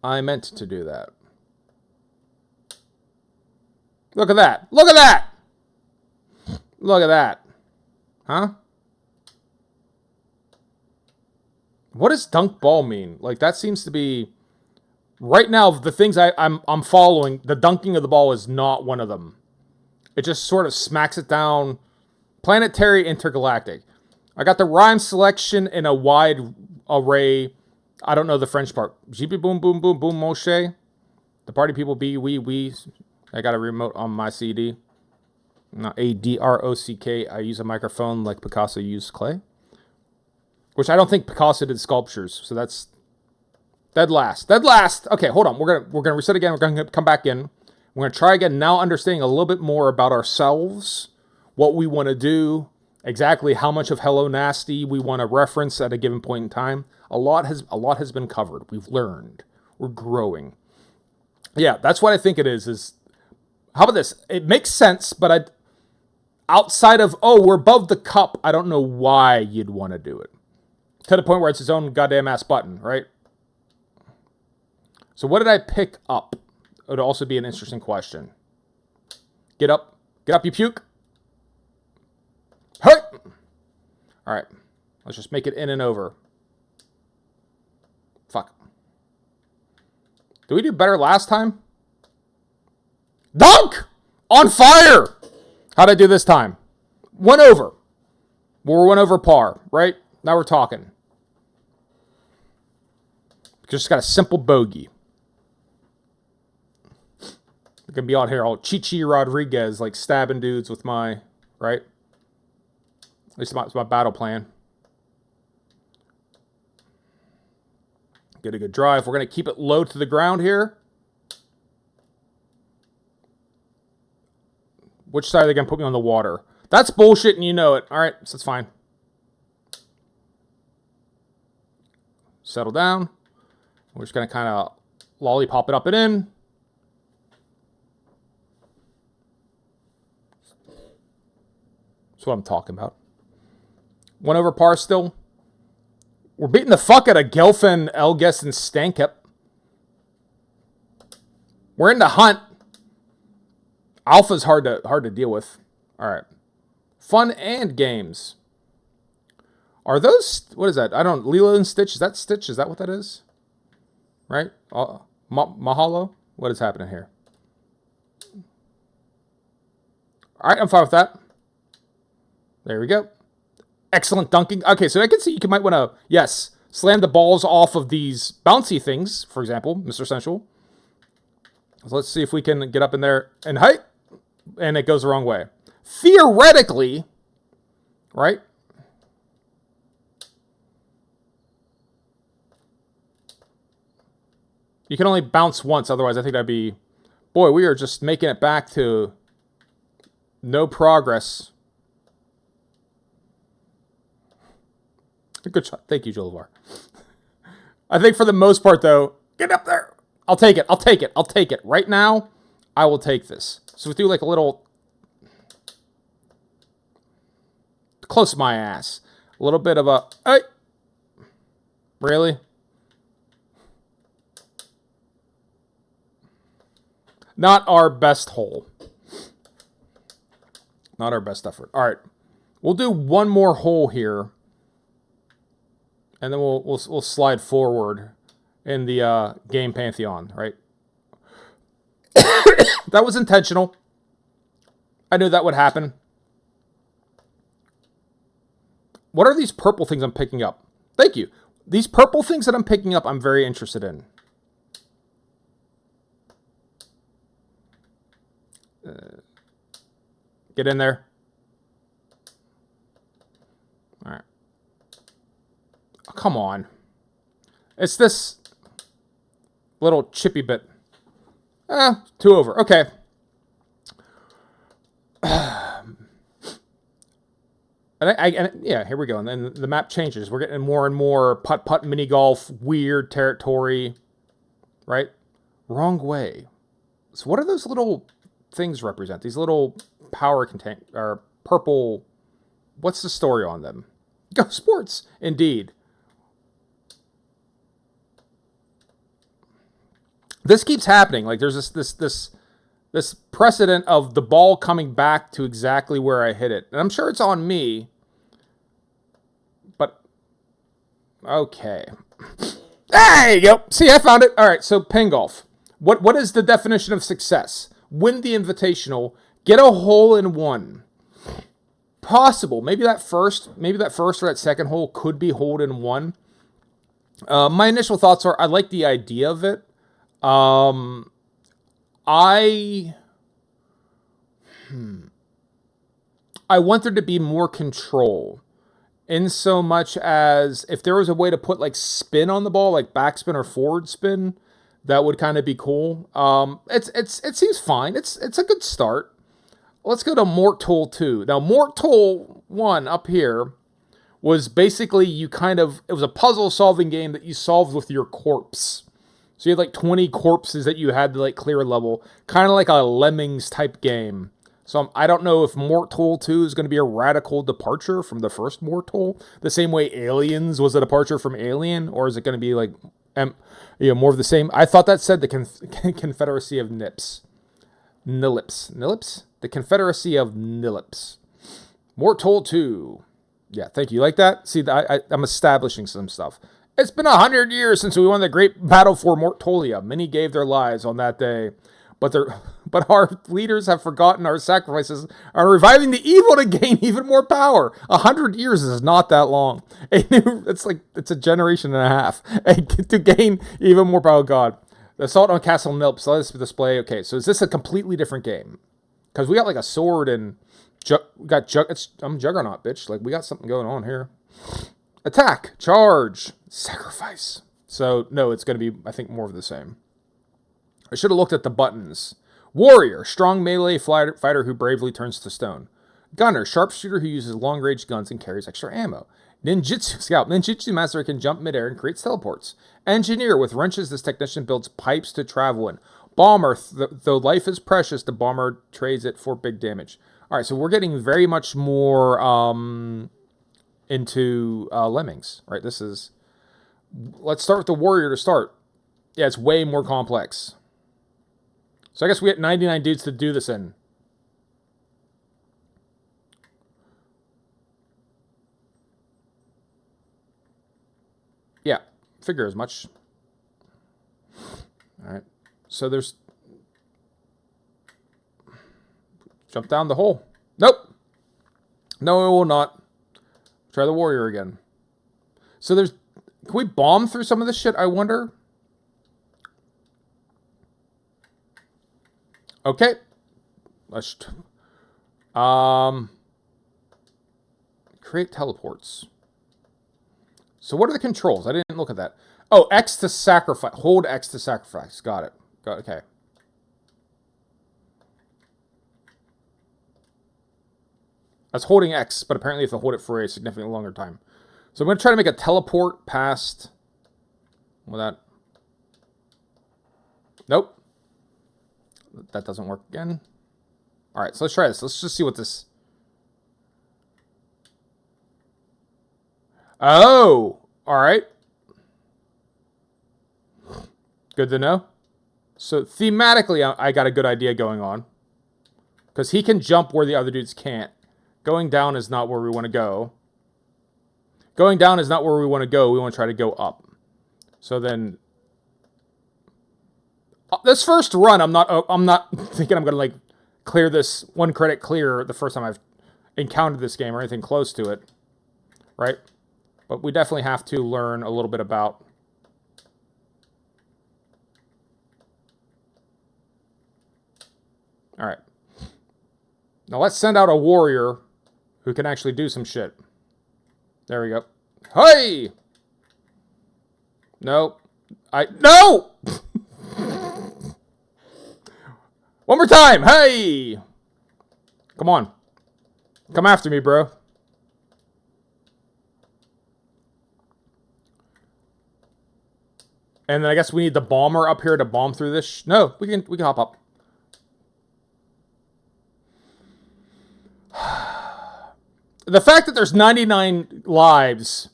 I meant to do that. Look at that. Look at that. Look at that. Huh? What does dunk ball mean? Like, that seems to be... Right now, the things I'm following, the dunking of the ball is not one of them. It just sort of smacks it down. Planetary intergalactic. I got the rhyme selection in a wide array. I don't know the French part. Jibi boom boom boom boom Moshe. The party people be we. I got a remote on my CD. Not ADROCK. I use a microphone like Picasso used clay. Which I don't think Picasso did sculptures. So that's dead last. Dead last. Okay, hold on. We're gonna reset again. We're gonna come back in. We're gonna try again. Now understanding a little bit more about ourselves, what we want to do, exactly how much of Hello Nasty we want to reference at a given point in time. A lot has been covered. We've learned. We're growing. Yeah, that's what I think it is how about this? It makes sense, but outside of, we're above the cup, I don't know why you'd want to do it. To the point where it's its own goddamn ass button, right? So what did I pick up? It would also be an interesting question. Get up. Get up, you puke. Hey! All right. Let's just make it in and over. Fuck. Did we do better last time? Dunk! On fire! How'd I do this time? 1 over. We're 1 over par, right? Now we're talking. Just got a simple bogey. I can be out here all Chichi Rodriguez, like stabbing dudes with my, right? At least it's my battle plan. Get a good drive. We're going to keep it low to the ground here. Which side are they going to put me on the water? That's bullshit and you know it. All right, so it's fine. Settle down. We're just going to kind of lollipop it up and in. That's what I'm talking about. 1 over par still. We're beating the fuck out of Gelfin, Elges, and Stankep. We're in the hunt. Alpha's hard to deal with. All right. Fun and games. Are those, what is that? I don't, Lilo and Stitch, is that Stitch? Is that what that is? Right? Mahalo? What is happening here? All right, I'm fine with that. There we go. Excellent dunking. Okay, so I can see you might want to, yes, slam the balls off of these bouncy things, for example, Mr. Sensual. So let's see if we can get up in there and height. And it goes the wrong way. Theoretically, right? You can only bounce once, otherwise I think that'd be... Boy, we are just making it back to no progress. Good shot. Thank you, Jolivar. I think for the most part, though, get up there. I'll take it. I'll take it. I'll take it. Right now, I will take this. So we do like a little... Close to my ass. A little bit of a... Hey! Really? Not our best hole. Not our best effort. All right. We'll do one more hole here. And then we'll slide forward in the game pantheon, right? That was intentional. I knew that would happen. What are these purple things I'm picking up? Thank you. These purple things that I'm picking up, I'm very interested in. Get in there. All right. Oh, come on. It's this little chippy bit. 2 over. Okay. And yeah, here we go. And then the map changes. We're getting more and more putt-putt, mini-golf, weird territory. Right? Wrong way. So what are those little things represent? These little power contain or purple... What's the story on them? Go sports. Indeed. This keeps happening. Like there's this precedent of the ball coming back to exactly where I hit it. And I'm sure it's on me. But okay. There you go. See, I found it. All right, so ping golf. What is the definition of success? Win the invitational, get a hole in one. Possible. Maybe that first or that second hole could be hole in one. My initial thoughts are I like the idea of it. I want there to be more control in so much as if there was a way to put like spin on the ball, like backspin or forward spin, that would kind of be cool. It seems fine. It's a good start. Let's go to Mort Tool 2. Now, Mort Tool 1 up here was basically it was a puzzle solving game that you solved with your corpse. So you had like 20 corpses that you had to like clear a level. Kind of like a Lemmings type game. So I don't know if Mort Tool 2 is going to be a radical departure from the first Mort Tool. The same way Aliens was a departure from Alien. Or is it going to be like more of the same? I thought that said the Confederacy of Nips. Nilips? The Confederacy of Nilips. Mort Tool 2. Yeah, thank you. Like that? See, I'm establishing some stuff. It's been 100 years since we won the great battle for Mortolia. Many gave their lives on that day. But our leaders have forgotten our sacrifices and are reviving the evil to gain even more power. 100 years is not that long. It's a generation and a half. To gain even more power. God. The assault on Castle Nilp. So let's display. Okay, so is this a completely different game? Because we got like a sword and I'm Juggernaut, bitch. Like we got something going on here. Attack, charge, sacrifice. So no, it's going to be, I think, more of the same. I should have looked at the buttons. Warrior, strong melee fighter who bravely turns to stone. Gunner, sharpshooter who uses long-range guns and carries extra ammo. Ninjutsu scout, ninjutsu master can jump midair and creates teleports. Engineer, with wrenches, this technician builds pipes to travel in. Bomber, though life is precious, the bomber trades it for big damage. All right, so we're getting very much more into Lemmings, right? This is... Let's start with the warrior to start. Yeah, it's way more complex. So I guess we get 99 dudes to do this in. Yeah, figure as much. All right. So there's... Jump down the hole. Nope. No, it will not. Try the warrior again. So there's... Can we bomb through some of this shit, I wonder? Okay. Let's... Create teleports. So what are the controls? I didn't look at that. Oh, X to sacrifice. Hold X to sacrifice. Got it. Okay. That's holding X, but apparently you have to hold it for a significantly longer time. So I'm going to try to make a teleport past... Well, that... Nope. That doesn't work again. Alright, so let's try this. Let's just see what this... Oh! Alright. Good to know. So, thematically, I got a good idea going on. Because he can jump where the other dudes can't. Going down is not where we want to go. Going down is not where we want to go. We want to try to go up. So then... This first run, I'm not thinking I'm going to, like, clear this one credit clear the first time I've encountered this game or anything close to it. Right? But we definitely have to learn a little bit about... Alright. Now let's send out a warrior who can actually do some shit. There we go. Hey! No. No! One more time! Hey! Come on. Come after me, bro. And then I guess we need the bomber up here to bomb through this. No, we can hop up. The fact that there's 99 lives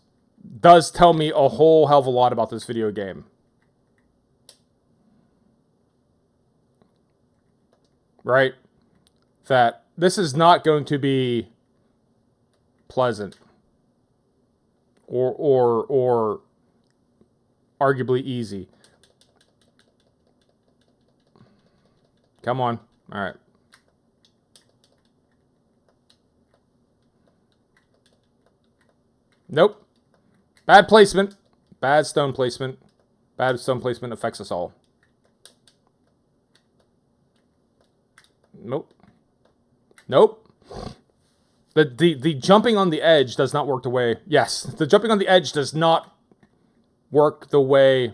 does tell me a whole hell of a lot about this video game. Right? That this is not going to be pleasant. Or arguably easy. Come on. All right. Nope. Bad placement. Bad stone placement. Bad stone placement affects us all. Nope. Nope. The jumping on the edge does not work the way... Yes, the jumping on the edge does not work the way...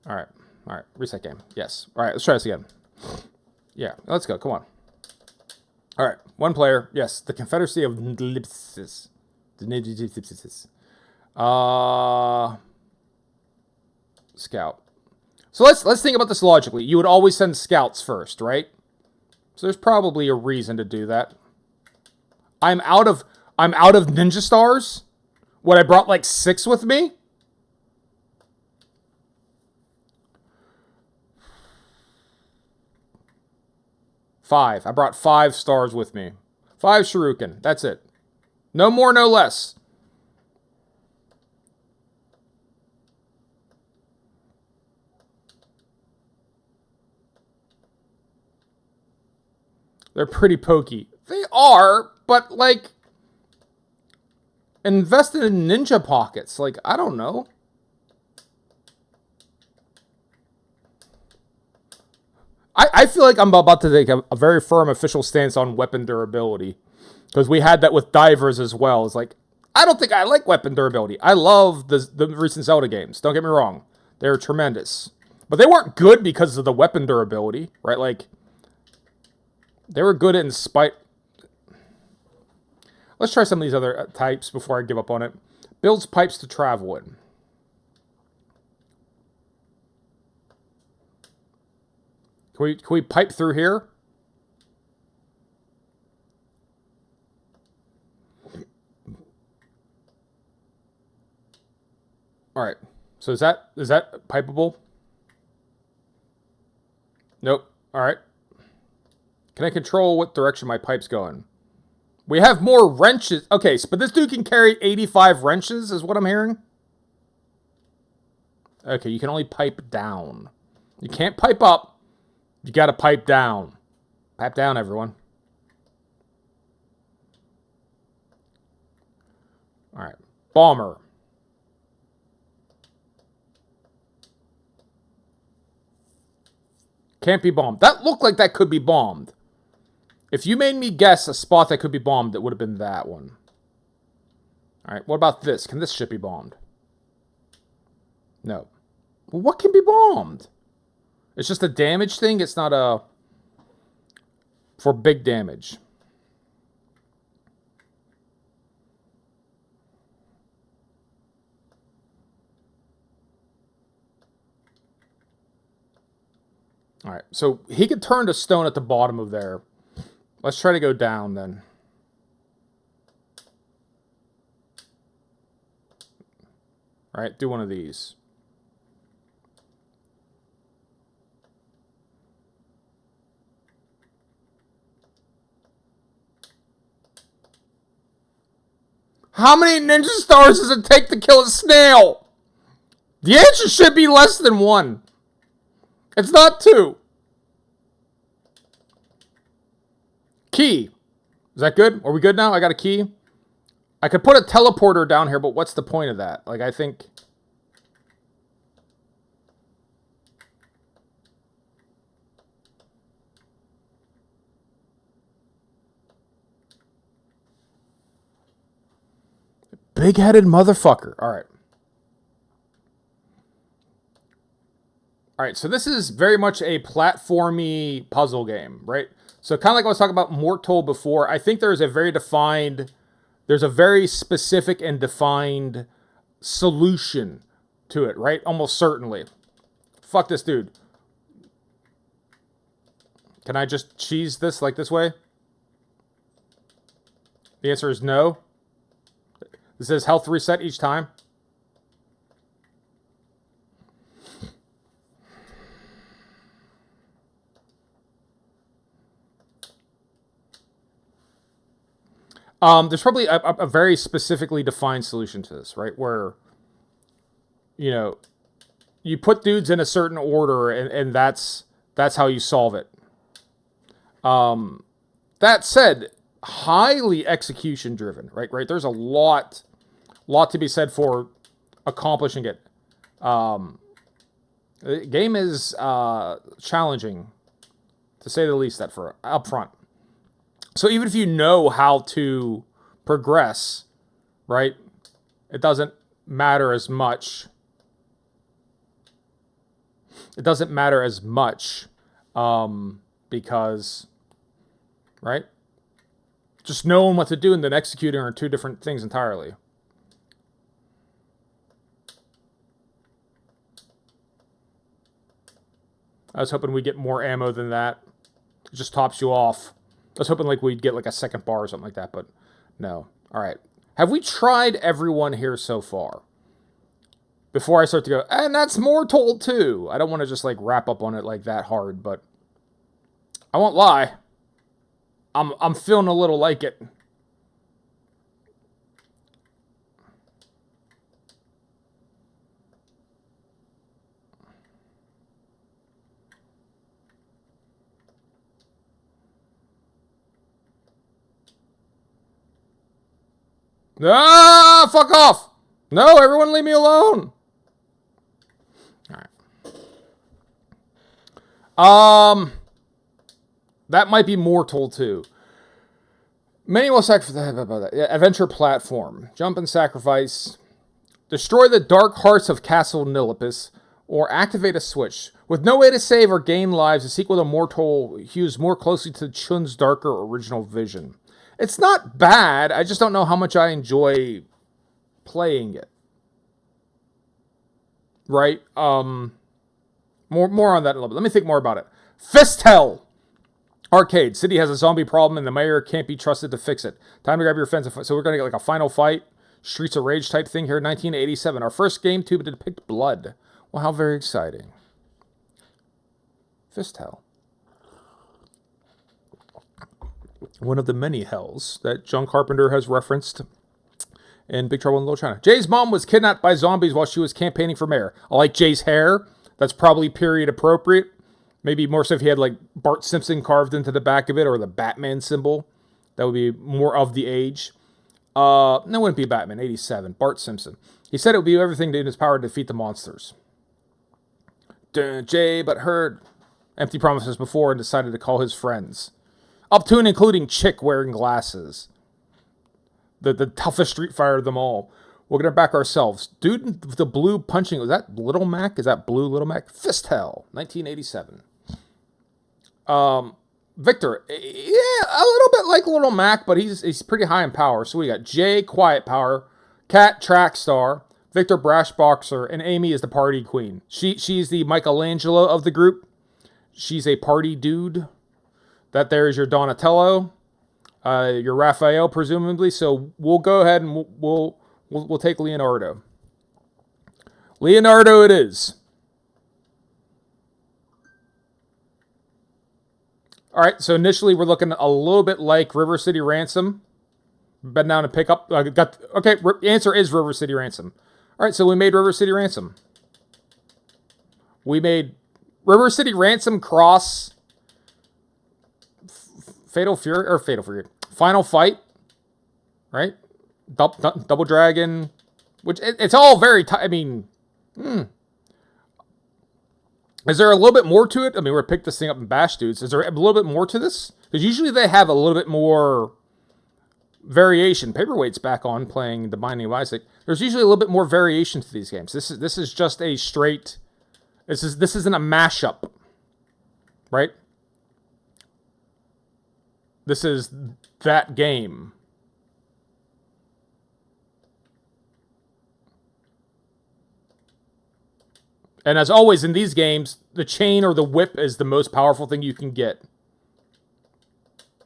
Alright. Alright. Reset game. Yes. Alright, let's try this again. Yeah, let's go. Come on. Alright. One player. Yes. The Confederacy of Nlipsis. Scout. So let's think about this logically. You would always send scouts first, right? So there's probably a reason to do that. I'm out of ninja stars. What, I brought like 6 with me? Five. I brought 5 stars with me. 5 shuriken. That's it. No more, no less. They're pretty pokey. They are, but like... Invested in ninja pockets. Like, I don't know. I feel like I'm about to take a very firm official stance on weapon durability. Because we had that with divers as well. It's like, I don't think I like weapon durability. I love the recent Zelda games. Don't get me wrong. They're tremendous. But they weren't good because of the weapon durability, right? Like, they were good in spite... Let's try some of these other types before I give up on it. Builds pipes to travel in. Can we pipe through here? All right. So is that pipeable? Nope. All right. Can I control what direction my pipe's going? We have more wrenches. Okay, but this dude can carry 85 wrenches is what I'm hearing. Okay, you can only pipe down. You can't pipe up. You got to pipe down. Pipe down, everyone. All right. Bomber. Can't be bombed. That looked like that could be bombed. If you made me guess a spot that could be bombed, it would have been that one. All right, what about this? Can this ship be bombed? No. Well, what can be bombed? It's just a damage thing? It's not a... for big damage. All right, so he could turn to stone at the bottom of there. Let's try to go down then. All right, do one of these. How many ninja stars does it take to kill a snail? The answer should be less than 1. It's not 2. Key. Is that good? Are we good now? I got a key. I could put a teleporter down here, but what's the point of that? Like, I think... Big-headed motherfucker. All right. All right, so this is very much a platformy puzzle game, right? So kind of like I was talking about Mortal before, I think there's a very specific and defined solution to it, right? Almost certainly. Fuck this dude. Can I just cheese this like this way? The answer is no. This says health reset each time. There's probably a very specifically defined solution to this, right? Where, you know, you put dudes in a certain order, and that's how you solve it. That said, highly execution driven, right? Right. There's a lot to be said for accomplishing it. The game is challenging, to say the least. That for up front. So even if you know how to progress, right, it doesn't matter as much. It doesn't matter as much because, right, just knowing what to do and then executing are 2 different things entirely. I was hoping we'd get more ammo than that. It just tops you off. I was hoping like we'd get like a second bar or something like that, but no. All right. Have we tried everyone here so far? Before I start to go, and that's Mortal too. I don't want to just like wrap up on it like that hard, but I won't lie. I'm feeling a little like it. Ah, fuck off! No, everyone leave me alone! Alright. That might be Mortal too. Manual sacrifice. Adventure platform. Jump and sacrifice. Destroy the dark hearts of Castle Nilipus, or activate a switch. With no way to save or gain lives, the sequel to Mortal hews more closely to Chun's darker original vision. It's not bad, I just don't know how much I enjoy playing it. Right? More on that in a little bit. Let me think more about it. Fist Hell! Arcade. City has a zombie problem and the mayor can't be trusted to fix it. Time to grab your fence. So we're going to get like a final fight. Streets of Rage type thing here, 1987. Our first game to depict blood. Well, how very exciting. Fist Hell. One of the many hells that John Carpenter has referenced in Big Trouble in Little China. Jay's mom was kidnapped by zombies while she was campaigning for mayor. I like Jay's hair. That's probably period appropriate. Maybe more so if he had like Bart Simpson carved into the back of it or the Batman symbol. That would be more of the age. No, it wouldn't be Batman, 87. Bart Simpson. He said it would be everything in his power to defeat the monsters. Jay but heard empty promises before and decided to call his friends. Up to and including Chick wearing glasses. The toughest Street Fighter of them all. We're going to back ourselves. Dude, the blue punching, was that Little Mac? Is that Blue Little Mac? Fist Hell, 1987. Victor, yeah, a little bit like Little Mac, but he's pretty high in power. So we got Jay, Quiet Power, Cat, Track Star, Victor, Brash Boxer, and Amy is the party queen. She's the Michelangelo of the group. She's a party dude. That there is your Donatello, your Raphael, presumably. So we'll go ahead and we'll take Leonardo. Leonardo it is. All right, so initially we're looking a little bit like River City Ransom. Been down to pick up. Okay, answer is River City Ransom. All right, so we made River City Ransom. We made River City Ransom cross Fatal Fury. Final Fight, right? Double Dragon, which it's all very. Is there a little bit more to it? I mean, we're pick this thing up and bash dudes. Is there a little bit more to this? Because usually they have a little bit more variation. Paperweight's back on playing The Binding of Isaac. There's usually a little bit more variation to these games. This is just a straight. This isn't a mashup, right? This is that game. And as always in these games, the chain or the whip is the most powerful thing you can get.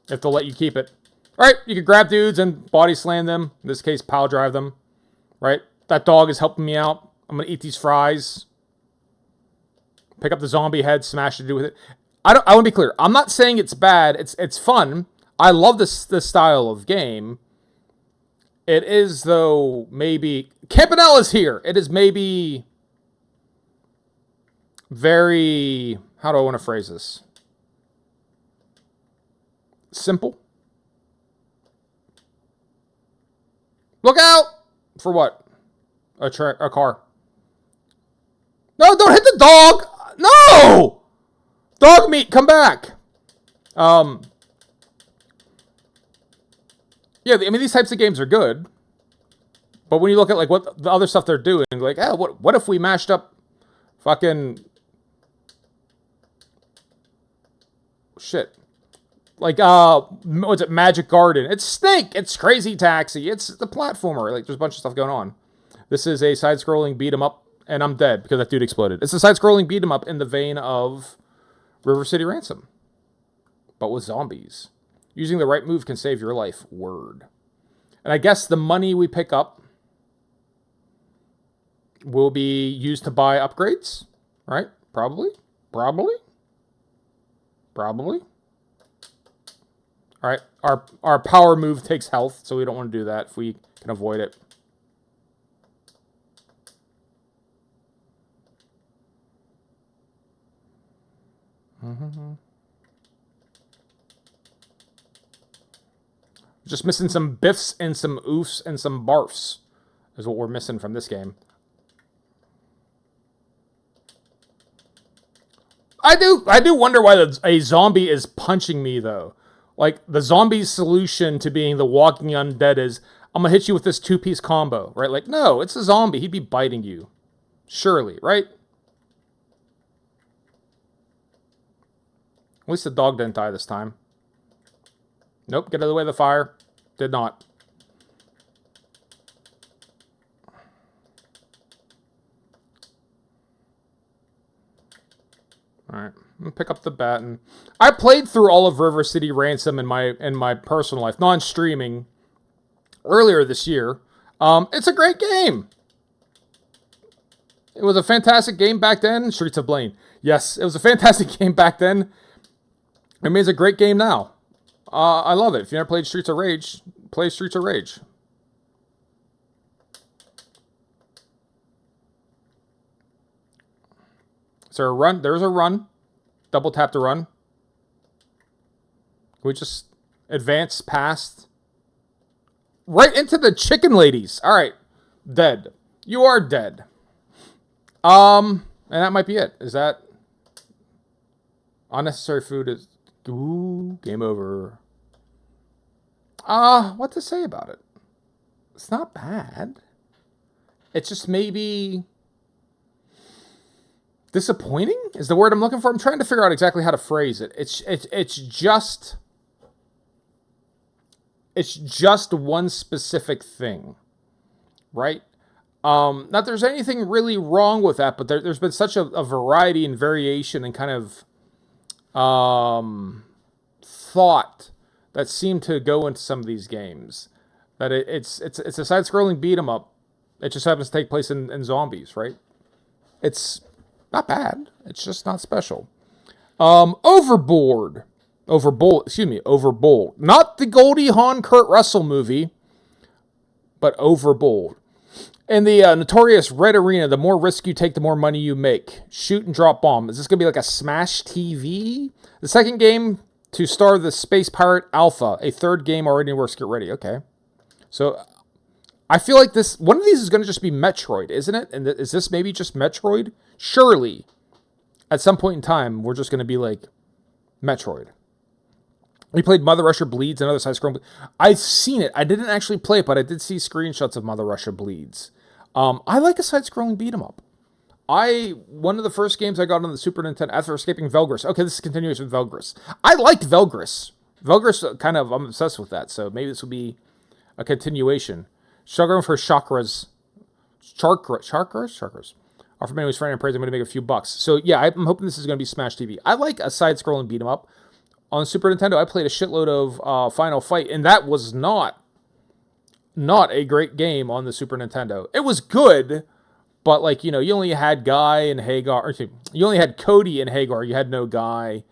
If they'll let you keep it. Alright, you can grab dudes and body slam them. In this case, pile drive them. Right? That dog is helping me out. I'm going to eat these fries. Pick up the zombie head, smash the dude with it. I want to be clear. I'm not saying it's bad. It's fun. I love this style of game. It is, though, maybe... Campanella's here. It is maybe... very, how do I want to phrase this? Simple. Look out! For what? A car. No, don't hit the dog! No! Dog meat, come back! Yeah, I mean, these types of games are good. But when you look at, like, what the other stuff they're doing, like, what if we mashed up fucking... shit. Like, what's it? Magic Garden. It's Snake. It's Crazy Taxi. It's the platformer. Like, there's a bunch of stuff going on. This is a side-scrolling beat-em-up, and I'm dead because that dude exploded. It's a side-scrolling beat-em-up in the vein of River City Ransom, but with zombies. Using the right move can save your life. Word. And I guess the money we pick up will be used to buy upgrades, right? Probably. All right, our power move takes health, so we don't want to do that if we can avoid it. Just missing some biffs and some oofs and some barfs is what we're missing from this game. I do wonder why a zombie is punching me though. Like the zombie's solution to being the walking undead is I'm gonna hit you with this two-piece combo, right? Like no, it's a zombie. He'd be biting you, surely, right? At least the dog didn't die this time. Nope, get out of the way of the fire. Did not. Alright, I'm gonna pick up the baton. I played through all of River City Ransom in my personal life, non-streaming, earlier this year. It's a great game. It was a fantastic game back then. Streets of Blaine. Yes, it was a fantastic game back then. I mean, it's a great game now. I love it. If you never played Streets of Rage, play Streets of Rage. Is there a run? There's a run. Double tap to run. Can we just advance past? Right into the chicken ladies. All right. Dead. You are dead. And that might be it. Is that unnecessary food is ooh, game over. What to say about it? It's not bad. It's just maybe disappointing is the word I'm looking for. I'm trying to figure out exactly how to phrase it. It's just one specific thing, right? Not there's anything really wrong with that, but there's been such a variety and variation and kind of thought that seemed to go into some of these games that it's a side-scrolling beat 'em up. It just happens to take place in zombies, right? It's not bad. It's just not special. Overboard. Overbold. Not the Goldie Hawn Kurt Russell movie, but Overbold. In the notorious Red Arena, the more risk you take, the more money you make. Shoot and drop bomb. Is this going to be like a Smash TV? The second game to star the Space Pirate Alpha. A third game already in works. Get ready. Okay. So I feel like one of these is going to just be Metroid, isn't it? And is this maybe just Metroid? Surely, at some point in time, we're just going to be like Metroid. We played Mother Russia Bleeds, another side-scrolling. I've seen it. I didn't actually play it, but I did see screenshots of Mother Russia Bleeds. I like a side-scrolling beat-em-up. One of the first games I got on the Super Nintendo, after escaping Velgris. Okay, this is continuation with Velgris. I liked Velgris. Velgris, I'm obsessed with that, so maybe this will be a continuation. Struggling for chakras. Chakras? Offer many was friend and praise. I'm going to make a few bucks. So, yeah, I'm hoping this is going to be Smash TV. I like a side-scrolling beat-em-up. On Super Nintendo, I played a shitload of Final Fight, and that was not a great game on the Super Nintendo. It was good, but like you only had Guy and Hagar. You only had Cody and Hagar. You had no Guy,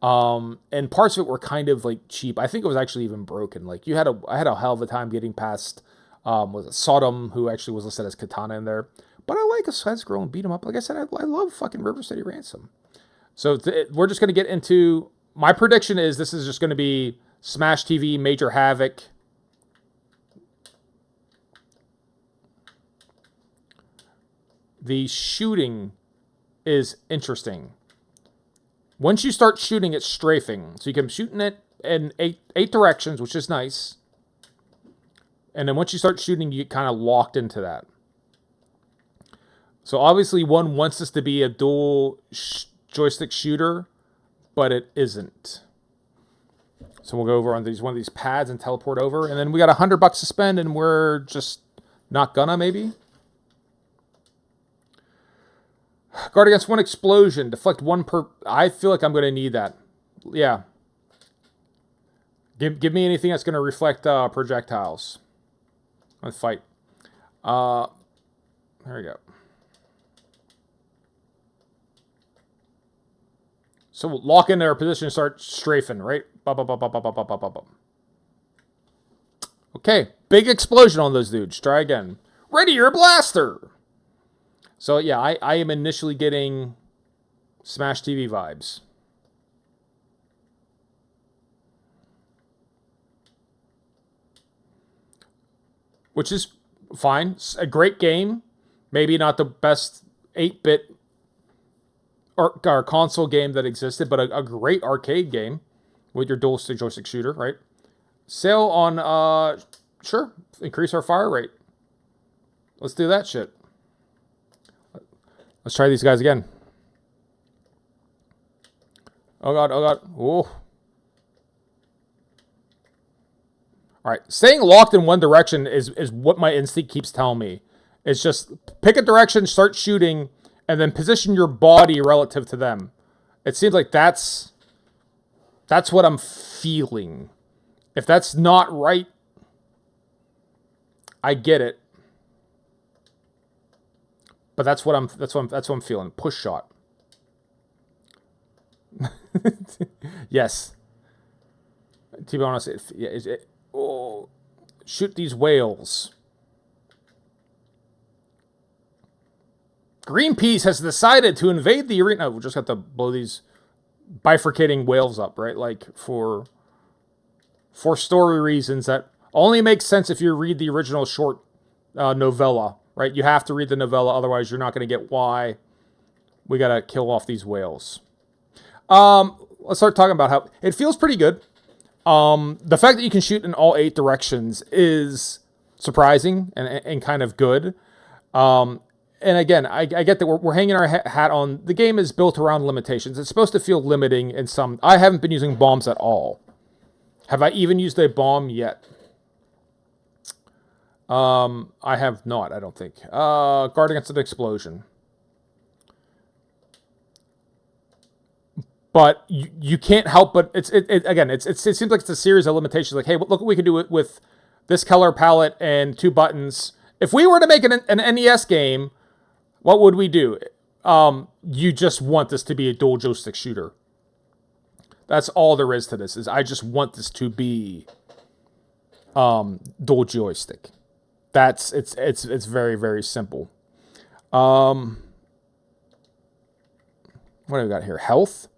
and parts of it were kind of like cheap. I think it was actually even broken. Like I had a hell of a time getting past was it Sodom, who actually was listed as Katana in there. But I like a side-scrolling beat 'em up. Like I said, I love fucking River City Ransom. So we're just gonna get into. My prediction is this is just going to be Smash TV, Major Havoc. The shooting is interesting. Once you start shooting, it's strafing. So you can shoot it in eight directions, which is nice. And then once you start shooting, you get kind of locked into that. So obviously one wants this to be a dual joystick shooter, but it isn't. So we'll go over on one of these pads and teleport over, and then we got $100 to spend, and we're just not gonna maybe. Guard against one explosion, deflect one per. I feel like I'm gonna need that. Yeah. Give me anything that's gonna reflect projectiles. Let's fight. There we go. So we'll lock into our position and start strafing, right? Okay, big explosion on those dudes. Try again. Ready your blaster! So yeah, I am initially getting Smash TV vibes. Which is fine. It's a great game. Maybe not the best 8-bit or console game that existed, but a great arcade game with your dual stick joystick shooter, right? Sale on, sure, increase our fire rate. Let's do that shit. Let's try these guys again. Oh god, oh god. Ooh. Alright, staying locked in one direction is what my instinct keeps telling me. It's just pick a direction, start shooting, and then position your body relative to them. It seems like that's what I'm feeling. If that's not right, I get it. But that's what I'm feeling. Push shot. Yes. To be honest, oh, shoot these whales. Greenpeace has decided to invade the arena. Oh, we just have to blow these bifurcating whales up, right? Like for story reasons that only makes sense if you read the original short novella, right? You have to read the novella, otherwise you're not going to get why we got to kill off these whales. Let's start talking about how it feels pretty good. The fact that you can shoot in all 8 directions is surprising and kind of good. And again, I get that we're hanging our hat on, the game is built around limitations. It's supposed to feel limiting in some. I haven't been using bombs at all. Have I even used a bomb yet? I have not, I don't think. Guard against an explosion. But you can't help but it seems like it's a series of limitations. Like, hey, look what we can do with this color palette and 2 buttons. If we were to make an NES game, what would we do? You just want this to be a dual joystick shooter. That's all there is to this. Is I just want this to be dual joystick. It's very, very simple. What do we got here? Health.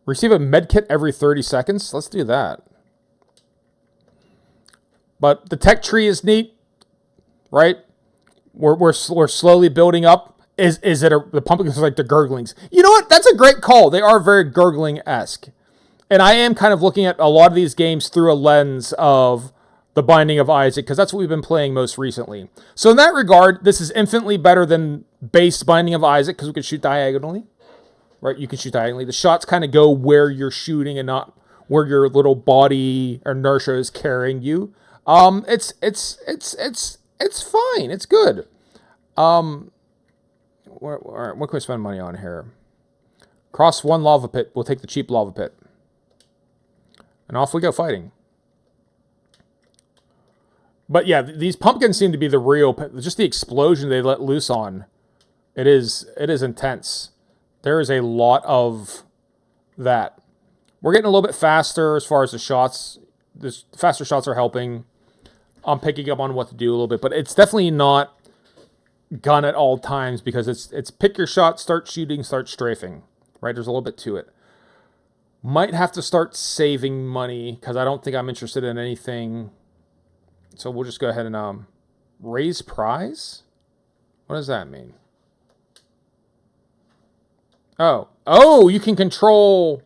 Receive a medkit every 30 seconds. Let's do that. But the tech tree is neat, right? We're slowly building up. Is it the pumpkins like the gurglings? You know what? That's a great call. They are very gurgling-esque. And I am kind of looking at a lot of these games through a lens of The Binding of Isaac, because that's what we've been playing most recently. So in that regard, this is infinitely better than base Binding of Isaac, because we can shoot diagonally. Right, you can shoot diagonally. The shots kind of go where you're shooting and not where your little body inertia is carrying you. It's fine. It's good. What can we spend money on here? Cross 1 lava pit. We'll take the cheap lava pit, and off we go fighting. But yeah, these pumpkins seem to be the real. Just the explosion they let loose on. It is intense. There is a lot of that. We're getting a little bit faster as far as the shots. The faster shots are helping. I'm picking up on what to do a little bit, but it's definitely not gun at all times, because it's pick your shot, start shooting, start strafing. Right? There's a little bit to it. Might have to start saving money, because I don't think I'm interested in anything. So we'll just go ahead and raise prize? What does that mean? Oh, you can control.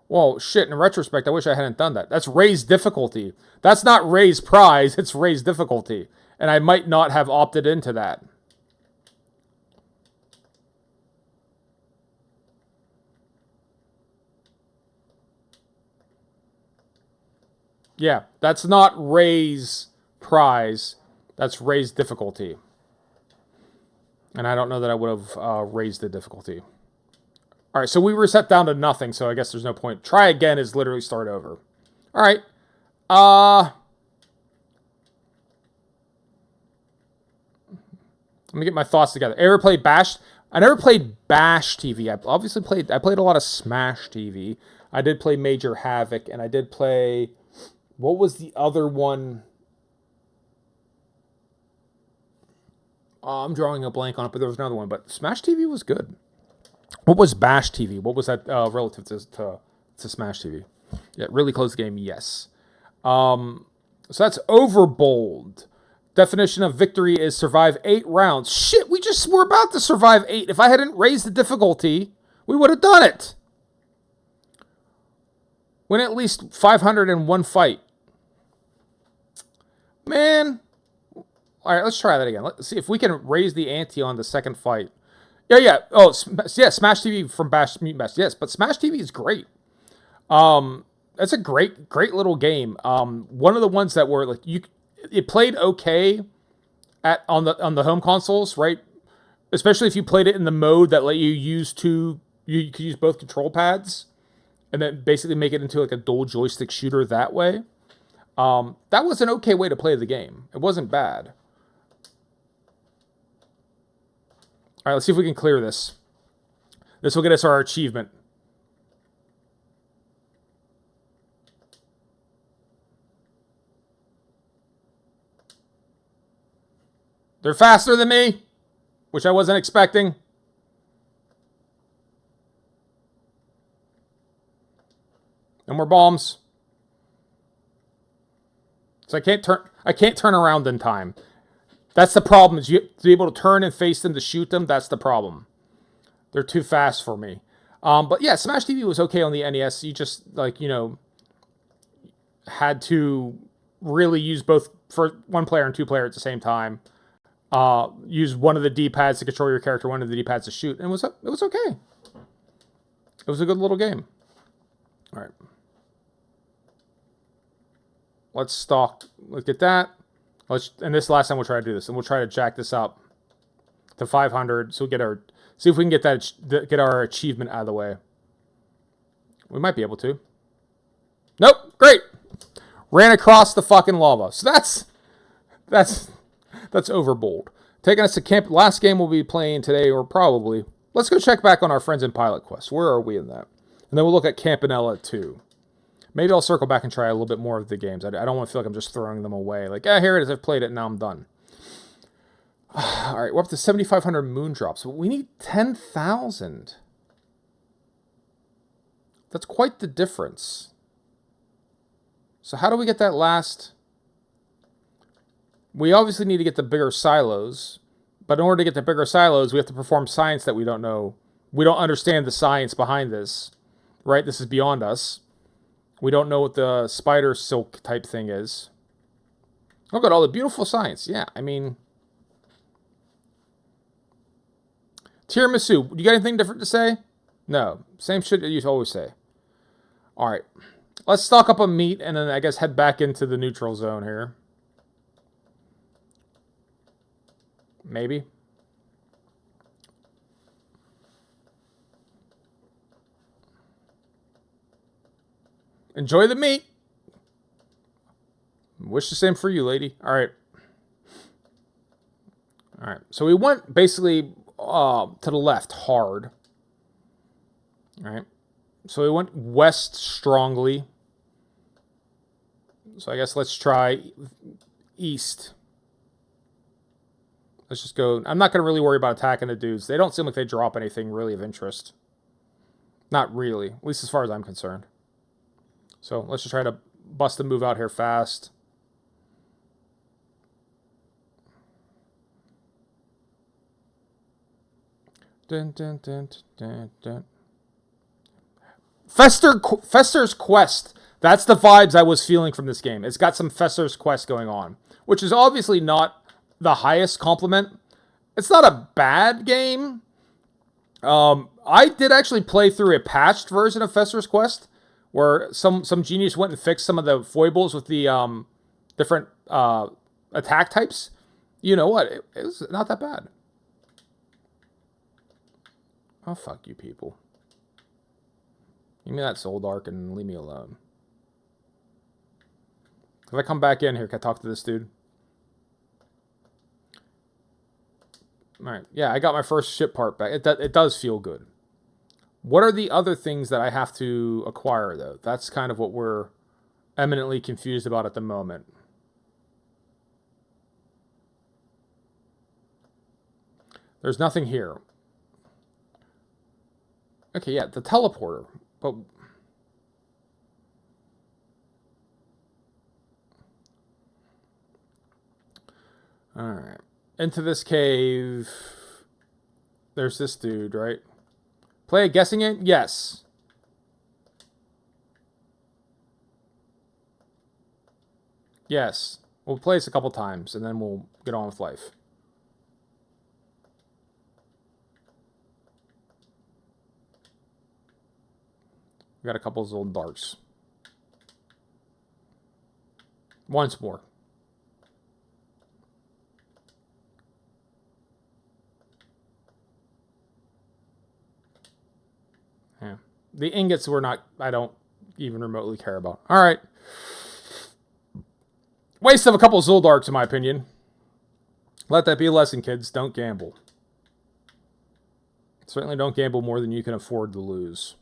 Well, shit, in retrospect, I wish I hadn't done that. That's raise difficulty. That's not raise prize, it's raise difficulty. And I might not have opted into that. Yeah, that's not raise prize, that's raise difficulty. And I don't know that I would have raised the difficulty. All right, so we reset down to nothing, so I guess there's no point. Try again is literally start over. All right. Let me get my thoughts together. Ever played Bash? I never played Bash TV. I played a lot of Smash TV. I did play Major Havoc, and I did play, what was the other one? I'm drawing a blank on it, but there was another one. But Smash TV was good. What was Bash TV? What was that relative to Smash TV? Yeah, really close the game, yes. So that's overbold. Definition of victory is survive 8 rounds. Shit, we're about to survive 8. If I hadn't raised the difficulty, We would have done it. Win at least 500 in one fight. Man. All right, let's try that again. Let's see if we can raise the ante on the second fight. Yeah. Oh, yeah, Smash TV from Bash Meat Mess. Yes, but Smash TV is great. That's a great little game. One of the ones that were like it played okay on the home consoles, right? Especially if you played it in the mode that let you use you could use both control pads, and then basically make it into like a dual joystick shooter that way. That was an okay way to play the game. It wasn't bad. All right, let's see if we can clear this. This will get us our achievement. They're faster than me, which I wasn't expecting. No more bombs. So I can't turn around in time. That's the problem, is you have to be able to turn and face them to shoot them. That's the problem. They're too fast for me. But yeah, Smash TV was okay on the NES. You just, had to really use both for one player and two player at the same time. Use one of the D-pads to control your character, one of the D-pads to shoot, and it was okay. It was a good little game. All right. Let's stalk. Let's get that. And this last time we'll try to do this, and we'll try to jack this up to 500. So we see if we can get our achievement out of the way. We might be able to. Nope. Great. Ran across the fucking lava. So that's overbold. Taking us to camp. Last game we'll be playing today, or probably. Let's go check back on our friends in Pilot Quest. Where are we in that? And then we'll look at Campanella 2. Maybe I'll circle back and try a little bit more of the games. I don't want to feel like I'm just throwing them away. Like, here it is. I've played it. Now I'm done. All right, we're up to 7,500 moon drops. We need 10,000. That's quite the difference. So how do we get that last? We obviously need to get the bigger silos. But in order to get the bigger silos, we have to perform science that we don't know. We don't understand the science behind this. Right? This is beyond us. We don't know what the spider silk type thing is. Look at all the beautiful science. Yeah, I mean... Tiramisu. You got anything different to say? No. Same shit that you always say. Alright. Let's stock up on meat and then I guess head back into the neutral zone here. Maybe. Enjoy the meat. Wish the same for you, lady. All right. All right. So we went basically to the left hard. All right. So we went west strongly. So I guess let's try east. Let's just go. I'm not going to really worry about attacking the dudes. They don't seem like they drop anything really of interest. Not really. At least as far as I'm concerned. So let's just try to bust a move out here fast. Dun, dun, dun, dun, dun. Fester's Quest. That's the vibes I was feeling from this game. It's got some Fester's Quest going on, which is obviously not the highest compliment. It's not a bad game. I did actually play through a patched version of Fester's Quest, where some genius went and fixed some of the foibles with the different attack types. You know what? It was not that bad. Oh, fuck you people. Give me that soul dark and leave me alone. If I come back in here, can I talk to this dude? Alright, yeah, I got my first ship part back. It does feel good. What are the other things that I have to acquire, though? That's kind of what we're eminently confused about at the moment. There's nothing here. Okay, yeah, the teleporter. But alright. Into this cave. There's this dude, right? Play a guessing game? Yes. Yes. We'll play this a couple times, and then we'll get on with life. We got a couple of old darks. Once more. Yeah. The ingots were not... I don't even remotely care about. Alright. Waste of a couple of Zoldarks, in my opinion. Let that be a lesson, kids. Don't gamble. Certainly don't gamble more than you can afford to lose.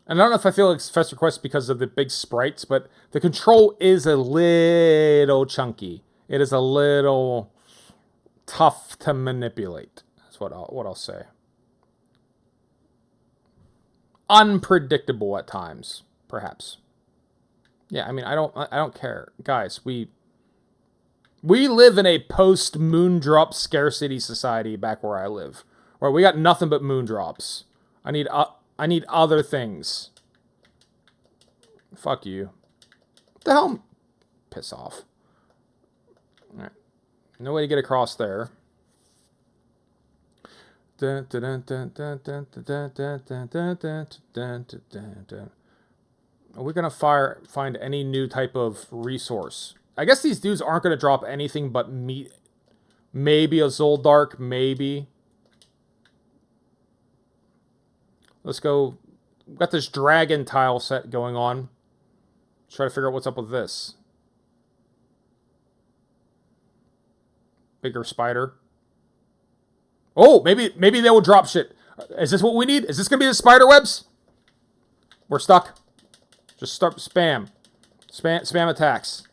And I don't know if I feel like Professor Quest because of the big sprites, but the control is a little chunky. It is a little tough to manipulate. That's what I'll say. Unpredictable at times, perhaps. Yeah, I mean, I don't care, guys. We live in a post moondrop scarcity society back where I live, where we got nothing but moondrops. I need other things. Fuck you. What the hell? Piss off. All right. No way to get across there. Are we going to find any new type of resource? I guess these dudes aren't going to drop anything but meat. Maybe a Zoldark, maybe. Let's go. We've got this dragon tile set going on. Let's try to figure out what's up with this. Bigger spider. Oh, maybe they will drop shit. Is this what we need? Is this going to be the spider webs? We're stuck. Just start spam. Spam attacks.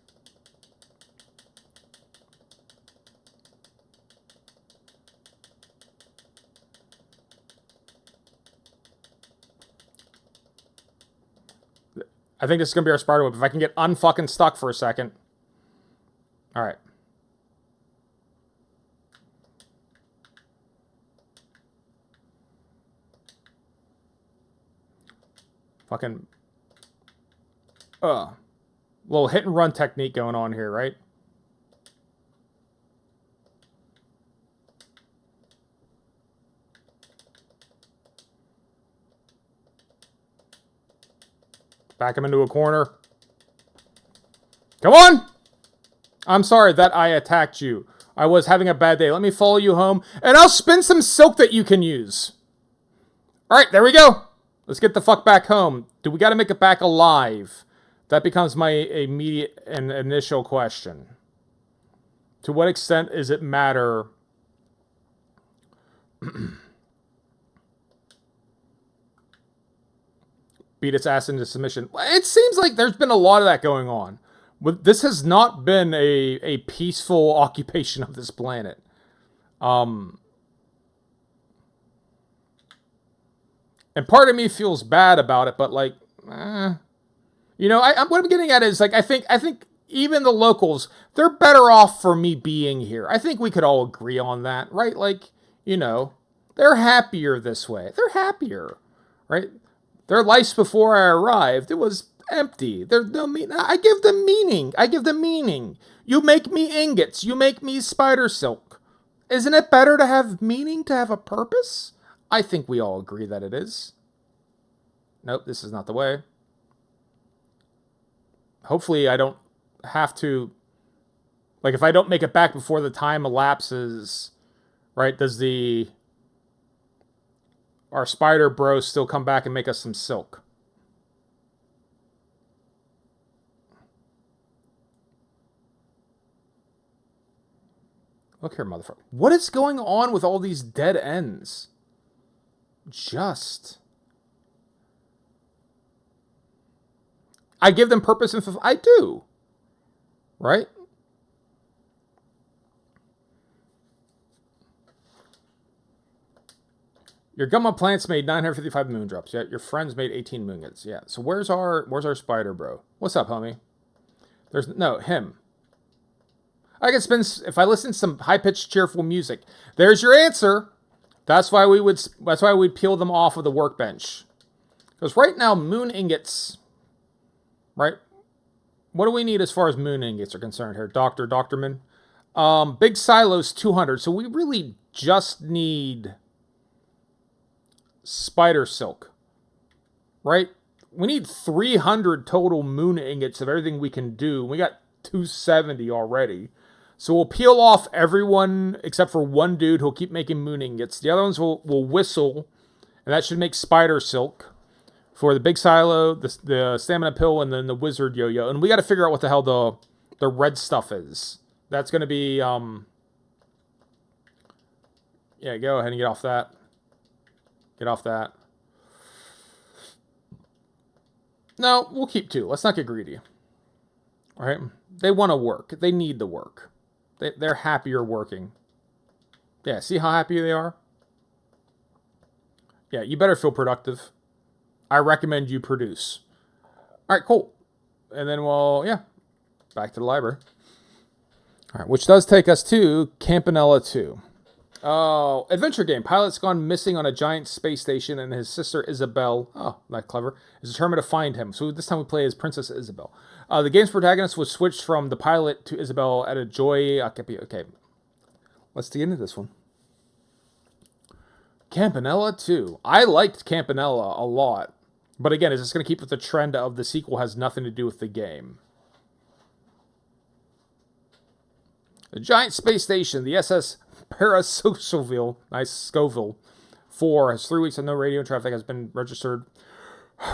I think this is going to be our spider web. If I can get unfucking stuck for a second. Alright. Fucking... little hit and run technique going on here, right? Back him into a corner. Come on! I'm sorry that I attacked you. I was having a bad day. Let me follow you home, and I'll spin some silk that you can use. Alright, there we go. Let's get the fuck back home. Do we gotta make it back alive? That becomes my immediate and initial question. To what extent does it matter? Beat its ass into submission. It seems like there's been a lot of that going on. This has not been a peaceful occupation of this planet. And part of me feels bad about it, but like, you know, what I'm getting at is like, I think even the locals, they're better off for me being here. I think we could all agree on that, right? Like, you know, they're happier this way. They're happier, right? Their lives before I arrived, it was empty. I give them meaning. I give them meaning. You make me ingots. You make me spider silk. Isn't it better to have meaning, to have a purpose? I think we all agree that it is. Nope, this is not the way. Hopefully I don't have to... Like, if I don't make it back before the time elapses, right, does our spider bros still come back and make us some silk? Look here, motherfucker. What is going on with all these dead ends? I give them purpose and I do. Right? Your Gumma plants made 955 moondrops. Yeah, your friends made 18 moongets. Yeah. So where's our spider bro? What's up, homie? There's no him. I can spend if I listen to some high pitched cheerful music. There's your answer. That's why we would. That's why we'd peel them off of the workbench. Because right now, moon ingots. Right. What do we need as far as moon ingots are concerned here, Doctorman? Big silos 200. So we really just need spider silk, right? We need 300 total moon ingots of everything we can do. We got 270 already. So we'll peel off everyone except for one dude who'll keep making moon ingots. The other ones will whistle, and that should make spider silk for the big silo, the stamina pill, and then the wizard yo-yo. And we got to figure out what the hell the red stuff is. That's going to be, yeah, go ahead and get off that. Get off that. No, we'll keep 2. Let's not get greedy. All right? They want to work. They need the work. They're happier working. Yeah, see how happy they are? Yeah, you better feel productive. I recommend you produce. All right, cool. And then we'll, yeah, back to the library. All right, which does take us to Campanella 2. Oh, adventure game. Pilot's gone missing on a giant space station, and his sister Isabel, oh, not clever, is determined to find him. So this time we play as Princess Isabel. The game's protagonist was switched from the pilot to Isabel at a joy. Okay, let's get into this one. Campanella 2. I liked Campanella a lot. But again, is this going to keep with the trend of the sequel has nothing to do with the game? The giant space station, the SS Parascoville, nice Scoville 4, has 3 weeks of no radio traffic, has been registered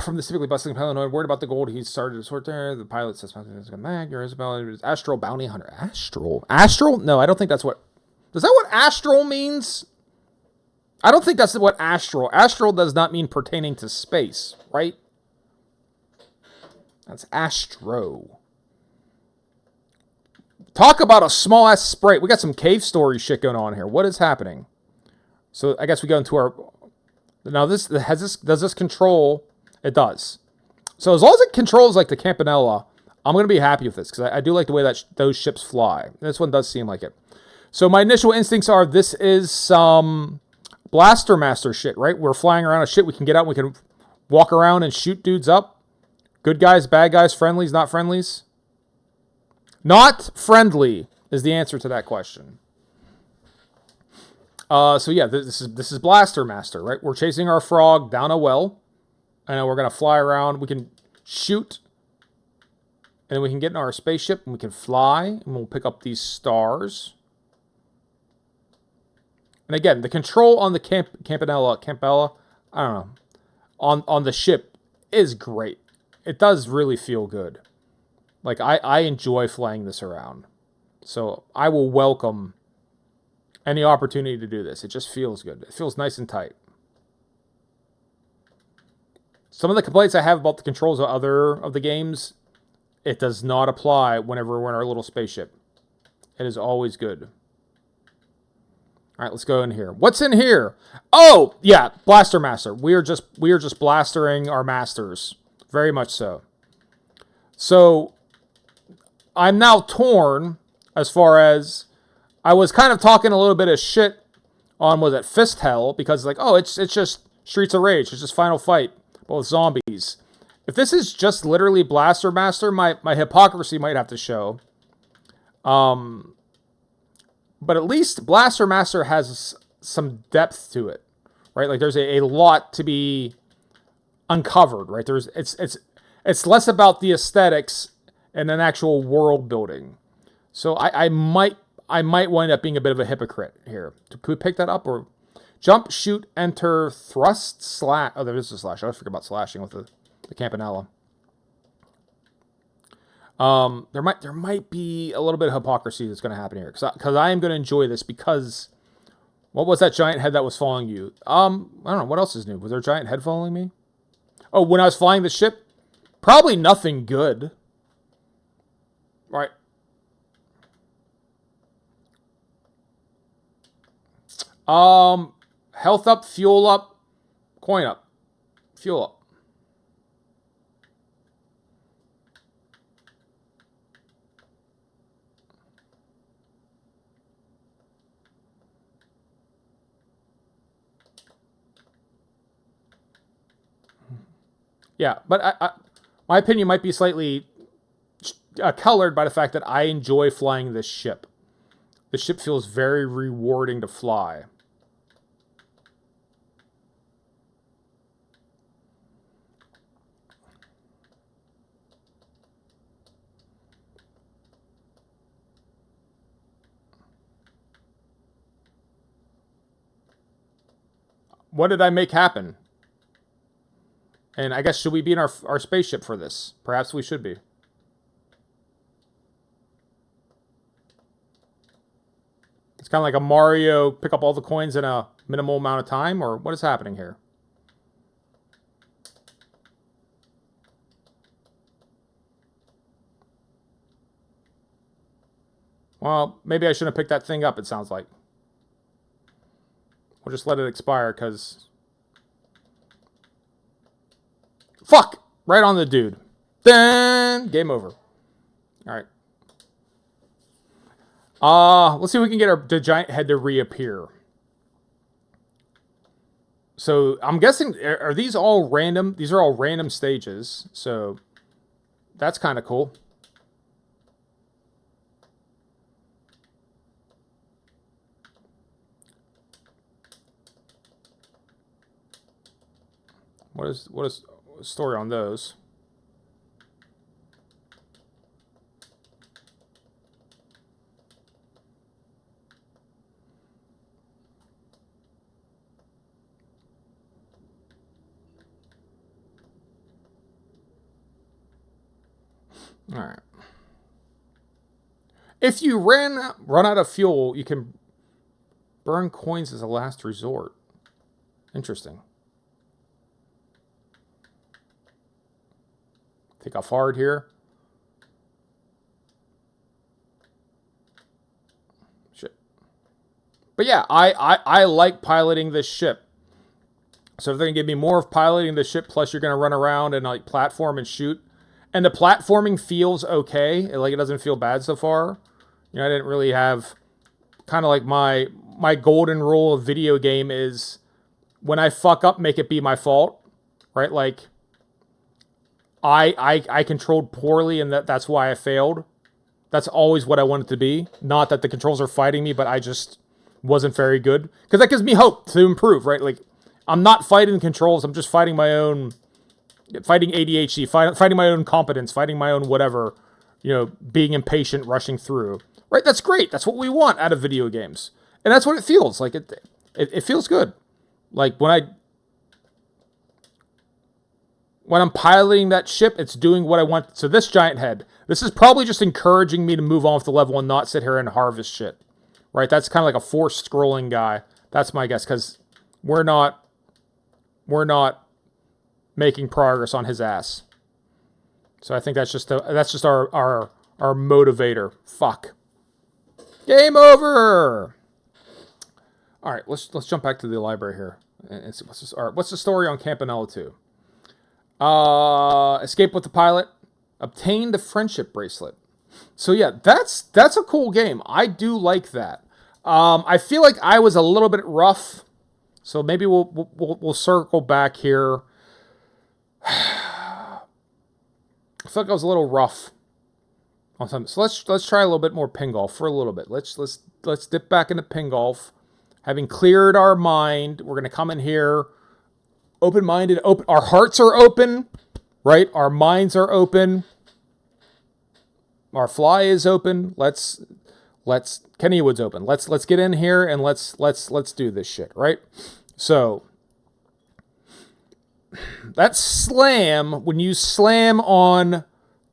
from the typically bustling Paranoid. Worried about the gold, he started to sort there. The pilot says, "You're Isabel, Astral Bounty Hunter." Astral? No, I don't think that's what... Is that what astral means? I don't think that's what astral... Astral does not mean pertaining to space, right? That's astro. Talk about a small-ass sprite. We got some cave story shit going on here. What is happening? So I guess we go into our... Now, does this control... It does. So as long as it controls like the Campanella, I'm going to be happy with this, because I do like the way that those ships fly. This one does seem like it. So my initial instincts are this is some Blaster Master shit, right? We're flying around a shit. We can get out. We can walk around and shoot dudes up. Good guys, bad guys, friendlies, not friendlies. Not friendly is the answer to that question. So yeah, this is Blaster Master, right? We're chasing our frog down a well. And we're going to fly around. We can shoot. And then we can get in our spaceship. And we can fly. And we'll pick up these stars. And again, the control on the Campanella, I don't know, on the ship is great. It does really feel good. Like, I enjoy flying this around. So I will welcome any opportunity to do this. It just feels good. It feels nice and tight. Some of the complaints I have about the controls of other of the games, it does not apply whenever we're in our little spaceship. It is always good. All right, let's go in here. What's in here? Oh, yeah, Blaster Master. We are just blastering our masters. Very much so. So I'm now torn as far as I was kind of talking a little bit of shit on, was it Fist Hell, because like, oh, it's just Streets of Rage. It's just Final Fight. But with zombies. If this is just literally Blaster Master, my hypocrisy might have to show. But at least Blaster Master has some depth to it, right? Like there's a lot to be uncovered, right? It's less about the aesthetics and an actual world building. So I might wind up being a bit of a hypocrite here. Could we pick that up or? Jump, shoot, enter, thrust, slash. Oh, there is a slash. I forgot about slashing with the Campanella. There might be a little bit of hypocrisy that's going to happen here. Because I am going to enjoy this because... What was that giant head that was following you? I don't know. What else is new? Was there a giant head following me? Oh, when I was flying the ship? Probably nothing good. Right. Health up, fuel up, coin up, fuel up. Yeah, but my opinion might be slightly colored by the fact that I enjoy flying this ship. The ship feels very rewarding to fly. What did I make happen? And I guess, should we be in our spaceship for this? Perhaps we should be. It's kind of like a Mario, pick up all the coins in a minimal amount of time, or what is happening here? Well, maybe I shouldn't have picked that thing up, it sounds like. We'll just let it expire, because... Fuck! Right on the dude. Then game over. Alright. Let's see if we can get the giant head to reappear. So, I'm guessing, are these all random? These are all random stages, so that's kind of cool. What is the story on those? All right. If you run out of fuel, you can burn coins as a last resort. Interesting. Take off hard here. Shit. But yeah, I like piloting this ship. So if they're going to give me more of piloting the ship, plus you're going to run around and like platform and shoot. And the platforming feels okay. Like, it doesn't feel bad so far. You know, I didn't really have... Kind of like my golden rule of video game is... When I fuck up, make it be my fault. Right? Like... I controlled poorly, and that's why I failed. That's always what I want it to be. Not that the controls are fighting me, but I just wasn't very good. Because that gives me hope to improve, right? Like, I'm not fighting controls. I'm just fighting my own... Fighting ADHD, fighting my own competence, fighting my own whatever, you know, being impatient, rushing through. Right? That's great. That's what we want out of video games. And that's what it feels like. It feels good. Like, when I'm piloting that ship, it's doing what I want. So this giant head, this is probably just encouraging me to move on with the level and not sit here and harvest shit. Right? That's kind of like a forced scrolling guy. That's my guess, because we're not making progress on his ass. So I think that's just our motivator. Fuck. Game over. All right, let's jump back to the library here and see what's the story on Campanella 2. Escape with the pilot. Obtain the friendship bracelet. So yeah, that's a cool game. I do like that. I feel like I was a little bit rough, so maybe we'll circle back here. I feel like I was a little rough on something. So let's try a little bit more ping golf for a little bit. Let's dip back into ping golf. Having cleared our mind, we're gonna come in here open-minded. Our hearts are open, right? Our minds are open. Our fly is open. Let's Kennywood's open. Let's get in here and let's do this shit, right? So that slam, when you slam on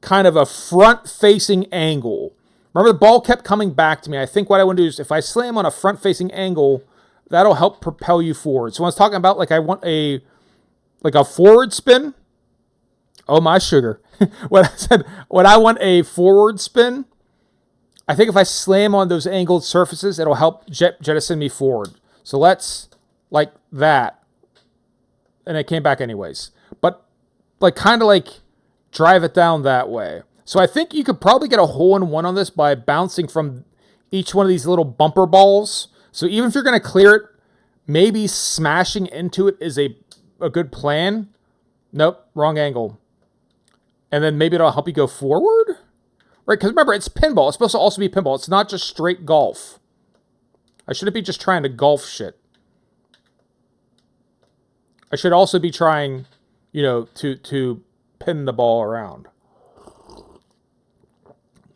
kind of a front-facing angle. Remember, the ball kept coming back to me. I think what I want to do is, if I slam on a front-facing angle, that'll help propel you forward. So when I was talking about, like, I want a forward spin. Oh, my sugar. When I want a forward spin, I think if I slam on those angled surfaces, it'll help jettison me forward. So let's, like that. And it came back anyways. But, like, kind of like drive it down that way. So I think you could probably get a hole-in-one on this by bouncing from each one of these little bumper balls. So even if you're going to clear it, maybe smashing into it is a good plan. Nope, wrong angle. And then maybe it'll help you go forward? Right, because remember, it's pinball. It's supposed to also be pinball. It's not just straight golf. I shouldn't be just trying to golf shit. I should also be trying, you know, to pin the ball around.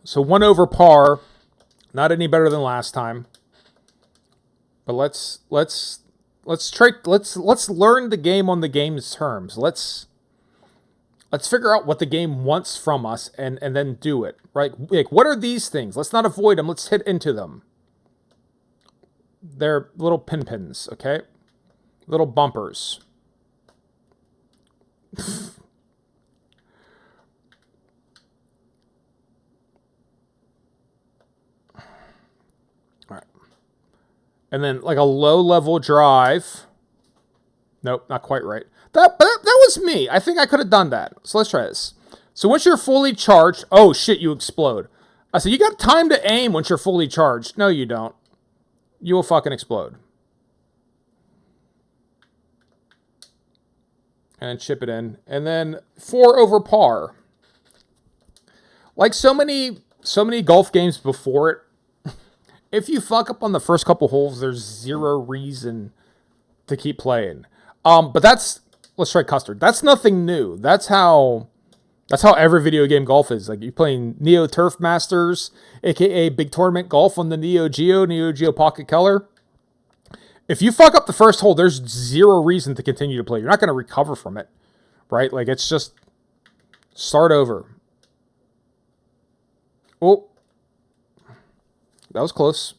So 1 over par, not any better than last time. But let's learn the game on the game's terms. Let's figure out what the game wants from us and then do it. Right? Like, what are these things? Let's not avoid them. Let's hit into them. They're little pins, okay? Little bumpers. All right. And then like a low-level drive. Nope, not quite right. That was me. I think I could have done that. So let's try this. So once you're fully charged, oh shit, you explode. I said, you got time to aim once you're fully charged. No, you don't. You will fucking explode. And chip it in. And then 4 over par. Like so many golf games before it, if you fuck up on the first couple holes, there's zero reason to keep playing. But let's try custard. That's nothing new. That's how every video game golf is. Like, you're playing Neo Turf Masters, aka Big Tournament Golf on the Neo Geo Pocket Color. If you fuck up the first hole, there's zero reason to continue to play. You're not going to recover from it, right? Like, it's just start over. Oh, that was close.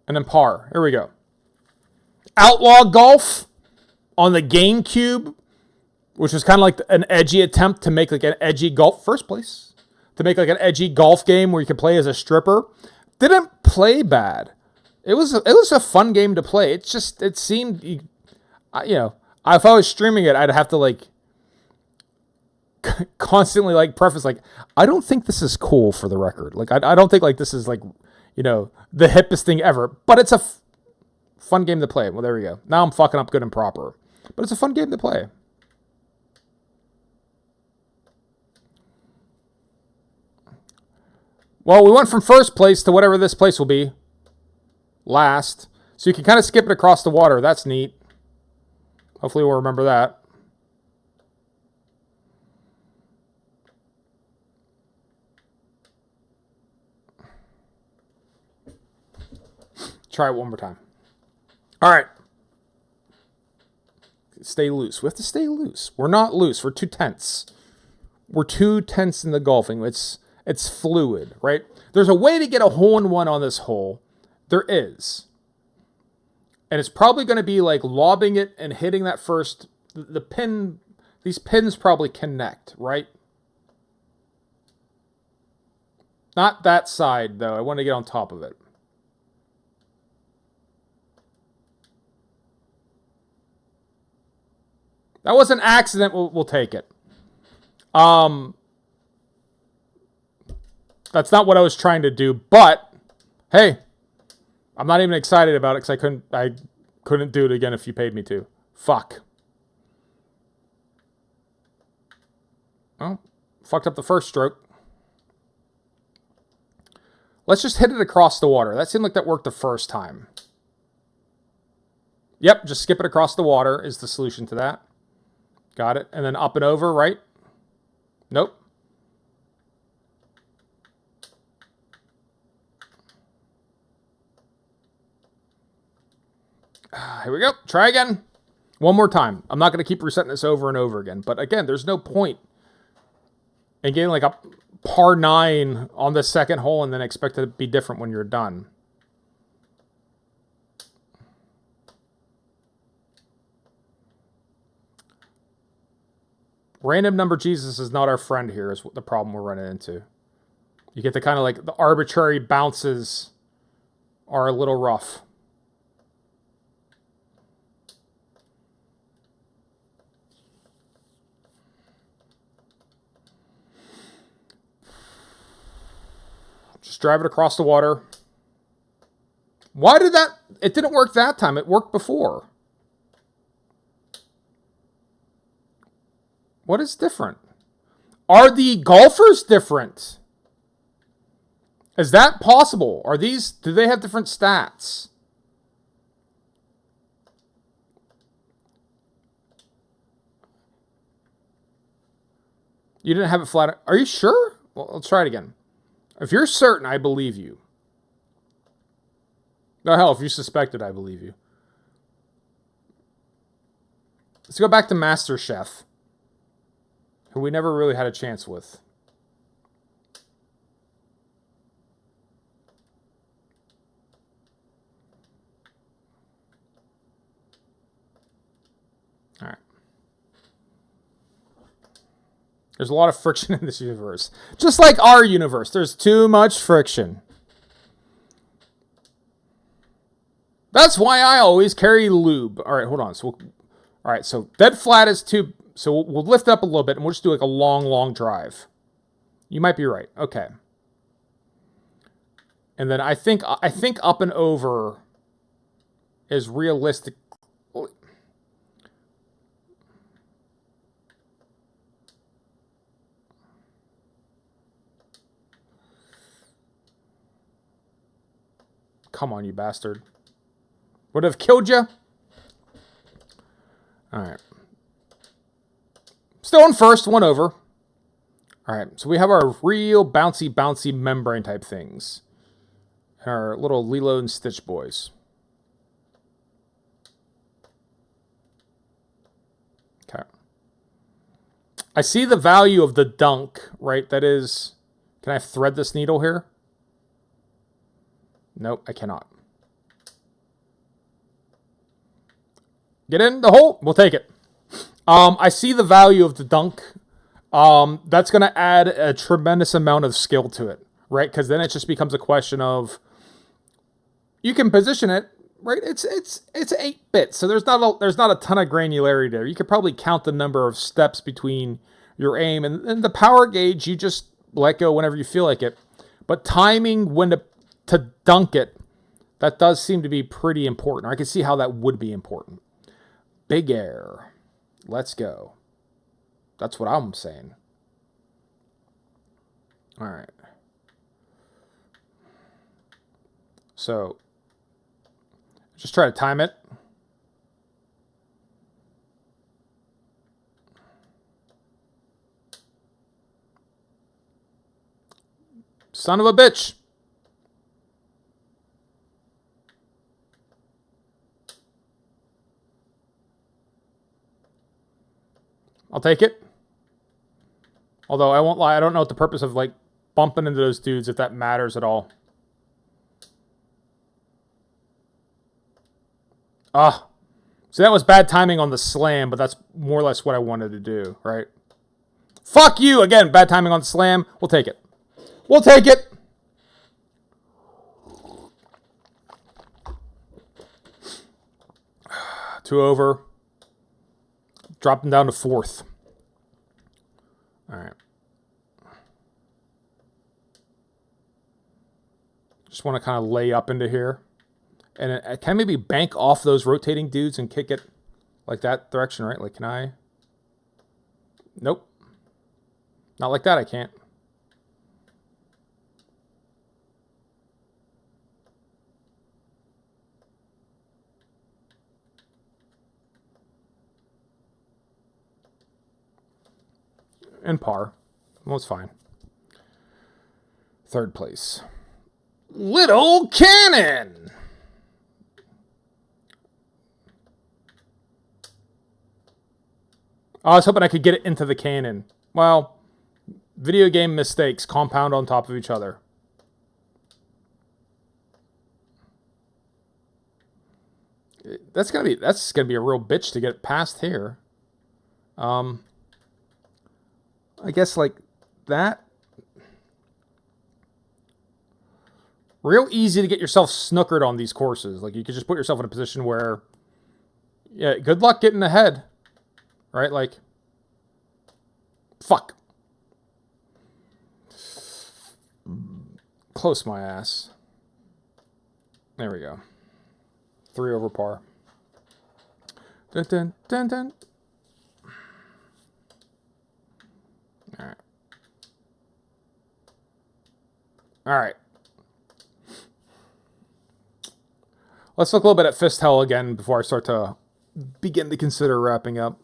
And then par. Here we go. Outlaw Golf on the GameCube, which was kind of like an edgy attempt to make like an edgy golf first place, to make like an edgy golf game where you could play as a stripper. Didn't play bad. It was a fun game to play. It seemed, you know, if I was streaming it, I'd have to like constantly like preface like, I don't think this is cool, for the record. Like, I don't think like this is like, you know, the hippest thing ever, but it's a fun game to play. Well, there we go. Now I'm fucking up good and proper, but it's a fun game to play. Well, we went from first place to whatever this place will be. Last. So you can kind of skip it across the water. That's neat. Hopefully we'll remember that. Try it one more time. All right. Stay loose. We have to stay loose. We're not loose. We're too tense. We're too tense in the golfing. It's fluid, right? There's a way to get a hole-in-one on this hole. There is. And it's probably going to be like lobbing it and hitting that first. The pin, these pins probably connect, right? Not that side, though. I want to get on top of it. That was an accident. We'll take it. That's not what I was trying to do, but hey, I'm not even excited about it because I couldn't do it again if you paid me to. Fuck. Oh, fucked up the first stroke. Let's just hit it across the water. That seemed like that worked the first time. Yep, just skip it across the water is the solution to that. Got it. And then up and over, right? Nope. Here we go. Try again. One more time. I'm not going to keep resetting this over and over again. But again, there's no point in getting like a par 9 on the second hole and then expect it to be different when you're done. Random number Jesus is not our friend here is the problem we're running into. You get the kind of like the arbitrary bounces are a little rough. Just drive it across the water. Why did that? It didn't work that time. It worked before. What is different? Are the golfers different? Is that possible? Do they have different stats? You didn't have it flat. Are you sure? Well, let's try it again. If you're certain, I believe you. No, hell, if you suspect it, I believe you. Let's go back to Master Chef, who we never really had a chance with. All right. There's a lot of friction in this universe. Just like our universe, there's too much friction. That's why I always carry lube. All right, hold on. All right, so dead flat is too... So we'll lift up a little bit, and we'll just do like a long, long drive. You might be right. Okay. And then I think up and over is realistic. Come on, you bastard. Would have killed you. All right. Still in first, one over. All right, so we have our real bouncy membrane type things. Our little Lilo and Stitch boys. Okay. I see the value of the dunk, right? That is... Can I thread this needle here? Nope, I cannot. Get in the hole. We'll take it. I see the value of the dunk. That's going to add a tremendous amount of skill to it, right? Because then it just becomes a question of you can position it, right? It's 8-bit, so there's not a ton of granularity there. You could probably count the number of steps between your aim and the power gauge. You just let go whenever you feel like it. But timing when to dunk it, that does seem to be pretty important. I can see how that would be important. Big air. Let's go. That's what I'm saying. All right. So, just try to time it. Son of a bitch. I'll take it. Although I won't lie, I don't know what the purpose of like bumping into those dudes, if that matters at all. Ah. So that was bad timing on the slam, but that's more or less what I wanted to do, right? Fuck you! Again, bad timing on the slam. We'll take it. We'll take it! Two over. Drop them down to fourth. All right. Just want to kind of lay up into here. And can I maybe bank off those rotating dudes and kick it like that direction, right? Like, can I? Nope. Not like that, I can't. And par. Well, it's fine. Third place. Little Cannon! I was hoping I could get it into the cannon. Well, video game mistakes compound on top of each other. That's gonna be a real bitch to get past here. I guess like that. Real easy to get yourself snookered on these courses. Like you could just put yourself in a position where, yeah, good luck getting ahead. Right? Like, fuck. Close my ass. There we go. 3 over par. Dun, dun, dun, dun. All right. Let's look a little bit at Fistel again before I start to begin to consider wrapping up.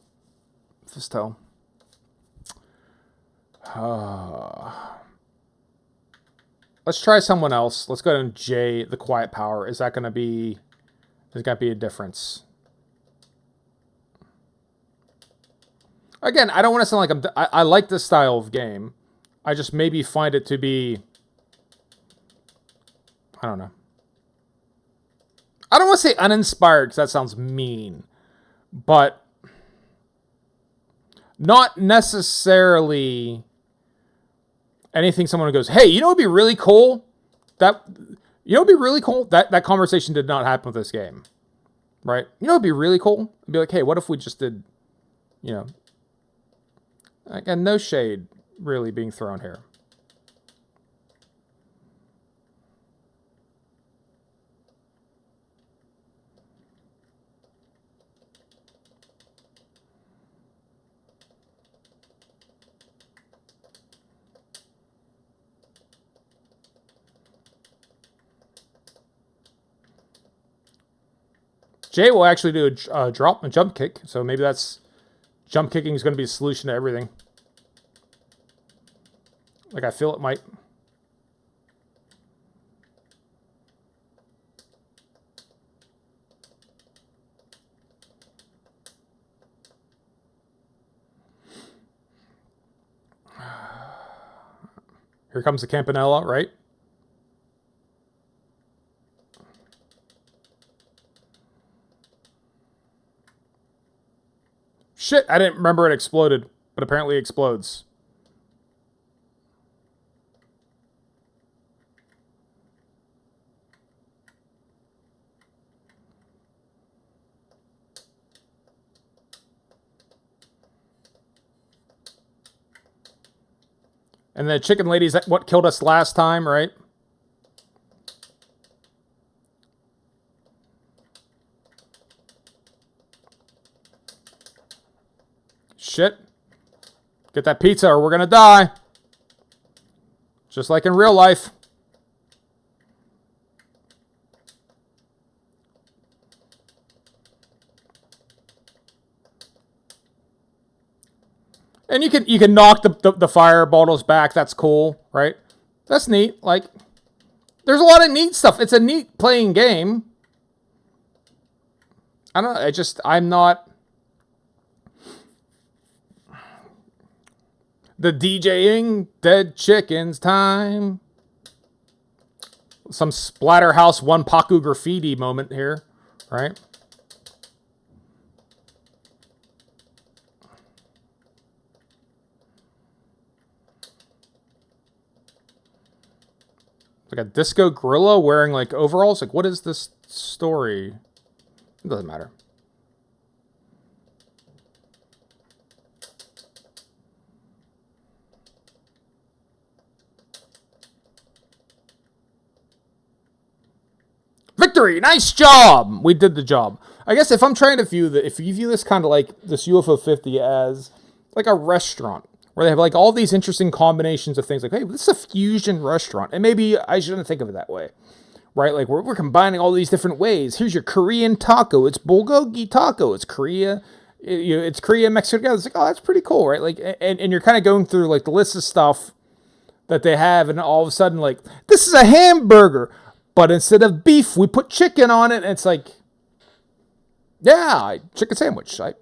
Fistel. Let's try someone else. Let's go to J, the Quiet Power. Is that going to be... There's got to be a difference. Again, I don't want to sound like I like this style of game. I just maybe find it to be... I don't know. I don't want to say uninspired because that sounds mean. But not necessarily anything someone goes, hey, you know what would be really cool? That conversation did not happen with this game. Right? You know what would be really cool? It'd be like, hey, what if we just did, you know... Again, no shade really being thrown here. Jay will actually do a drop and jump kick, so maybe that's... Jump kicking is going to be a solution to everything. Like, I feel it might. Here comes the Campanella, right? Shit, I didn't remember it exploded, but apparently it explodes. And the chicken lady's what killed us last time, right? Shit. Get that pizza or we're gonna die. Just like in real life. And you can knock the fire bottles back. That's cool, right? That's neat. Like, there's a lot of neat stuff. It's a neat playing game. I don't know. I'm not... The DJing dead chickens time. Some Splatterhouse one Paku graffiti moment here, right? Like a disco gorilla wearing like overalls. Like, what is this story? It doesn't matter. Victory! Nice job! We did the job. I guess if I'm trying to view if you view this kind of like this UFO 50 as like a restaurant where they have like all these interesting combinations of things, like, hey, this is a fusion restaurant, and maybe I shouldn't think of it that way, right? Like we're combining all these different ways. Here's your Korean taco. It's bulgogi taco. It's Korea. It's Korea and Mexico together. It's like, oh, that's pretty cool, right? Like, and you're kind of going through like the list of stuff that they have, and all of a sudden, like, this is a hamburger, but instead of beef, we put chicken on it. And it's like, yeah, chicken sandwich. I've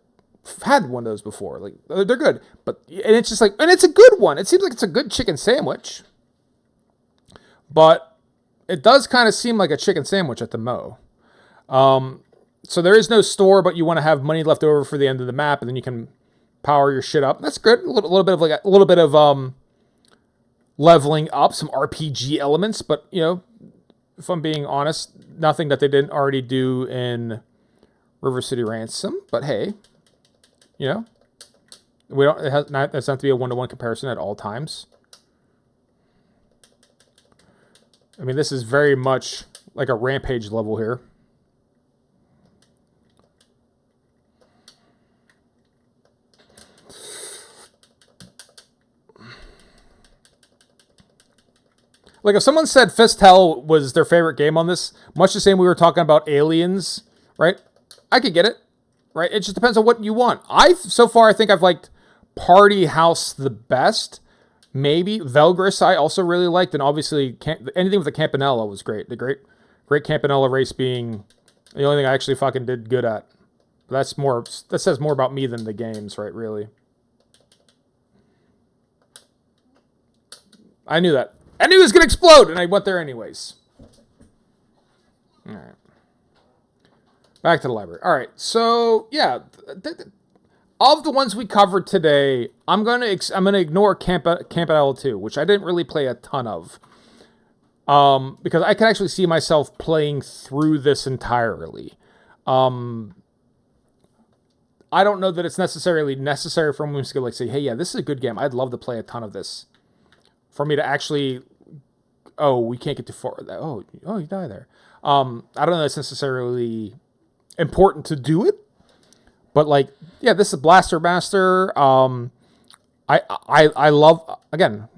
had one of those before. Like, they're good, and it's just like, and it's a good one. It seems like it's a good chicken sandwich, but it does kind of seem like a chicken sandwich at the Mo. So there is no store, but you want to have money left over for the end of the map, and then you can power your shit up. That's good. A little bit of leveling up, some RPG elements, but you know, if I'm being honest, nothing that they didn't already do in River City Ransom. But hey, you know, it doesn't have to be a 1-to-1 comparison at all times. I mean, this is very much like a Rampage level here. Like if someone said Fist Hell was their favorite game on this, much the same we were talking about Aliens, right? I could get it, right? It just depends on what you want. So far I think I've liked Party House the best. Maybe Velgris I also really liked, and obviously anything with the Campanella was great. The great Campanella race being the only thing I actually fucking did good at. But that says more about me than the games, right? Really. I knew that. I knew it was going to explode, and I went there anyways. All right. Back to the library. All right. So, yeah. Of the ones we covered today, I'm gonna ignore Campanella 2, which I didn't really play a ton of. Because I can actually see myself playing through this entirely. I don't know that it's necessary for me to like say, hey, yeah, this is a good game. I'd love to play a ton of this. For me to actually, we can't get too far. Oh, you die there. I don't know that's necessarily important to do it, but like, yeah, this is Blaster Master. I love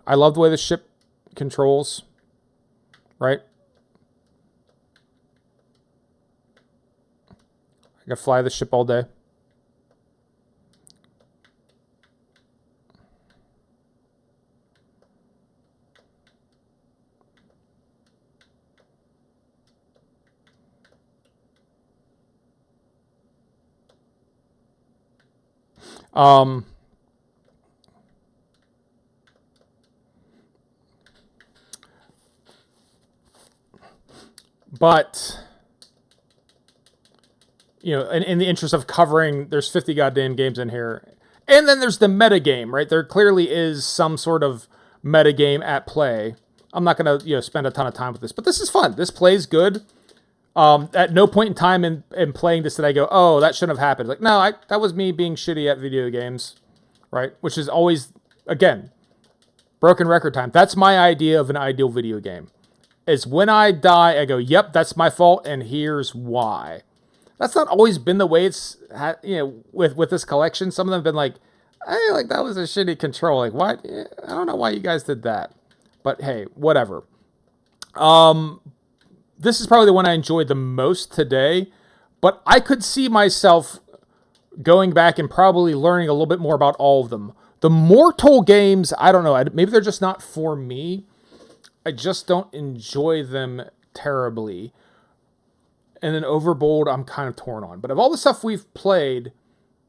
the way the ship controls, right? I can fly the ship all day. But, you know, in the interest of covering, there's 50 goddamn games in here. And then there's the meta game, right? There clearly is some sort of meta game at play. I'm not going to, spend a ton of time with this, but this is fun. This plays good. At no point in time in playing this did I go, oh, that shouldn't have happened. Like, no, that was me being shitty at video games, right? Which is always, again, broken record time. That's my idea of an ideal video game. Is when I die, I go, yep, that's my fault, and here's why. That's not always been the way it's, with this collection. Some of them have been like, hey, like, that was a shitty control. Like, what? I don't know why you guys did that. But, hey, whatever. This is probably the one I enjoyed the most today. But I could see myself going back and probably learning a little bit more about all of them. The Mortal games, I don't know. Maybe they're just not for me. I just don't enjoy them terribly. And then Overbold, I'm kind of torn on. But of all the stuff we've played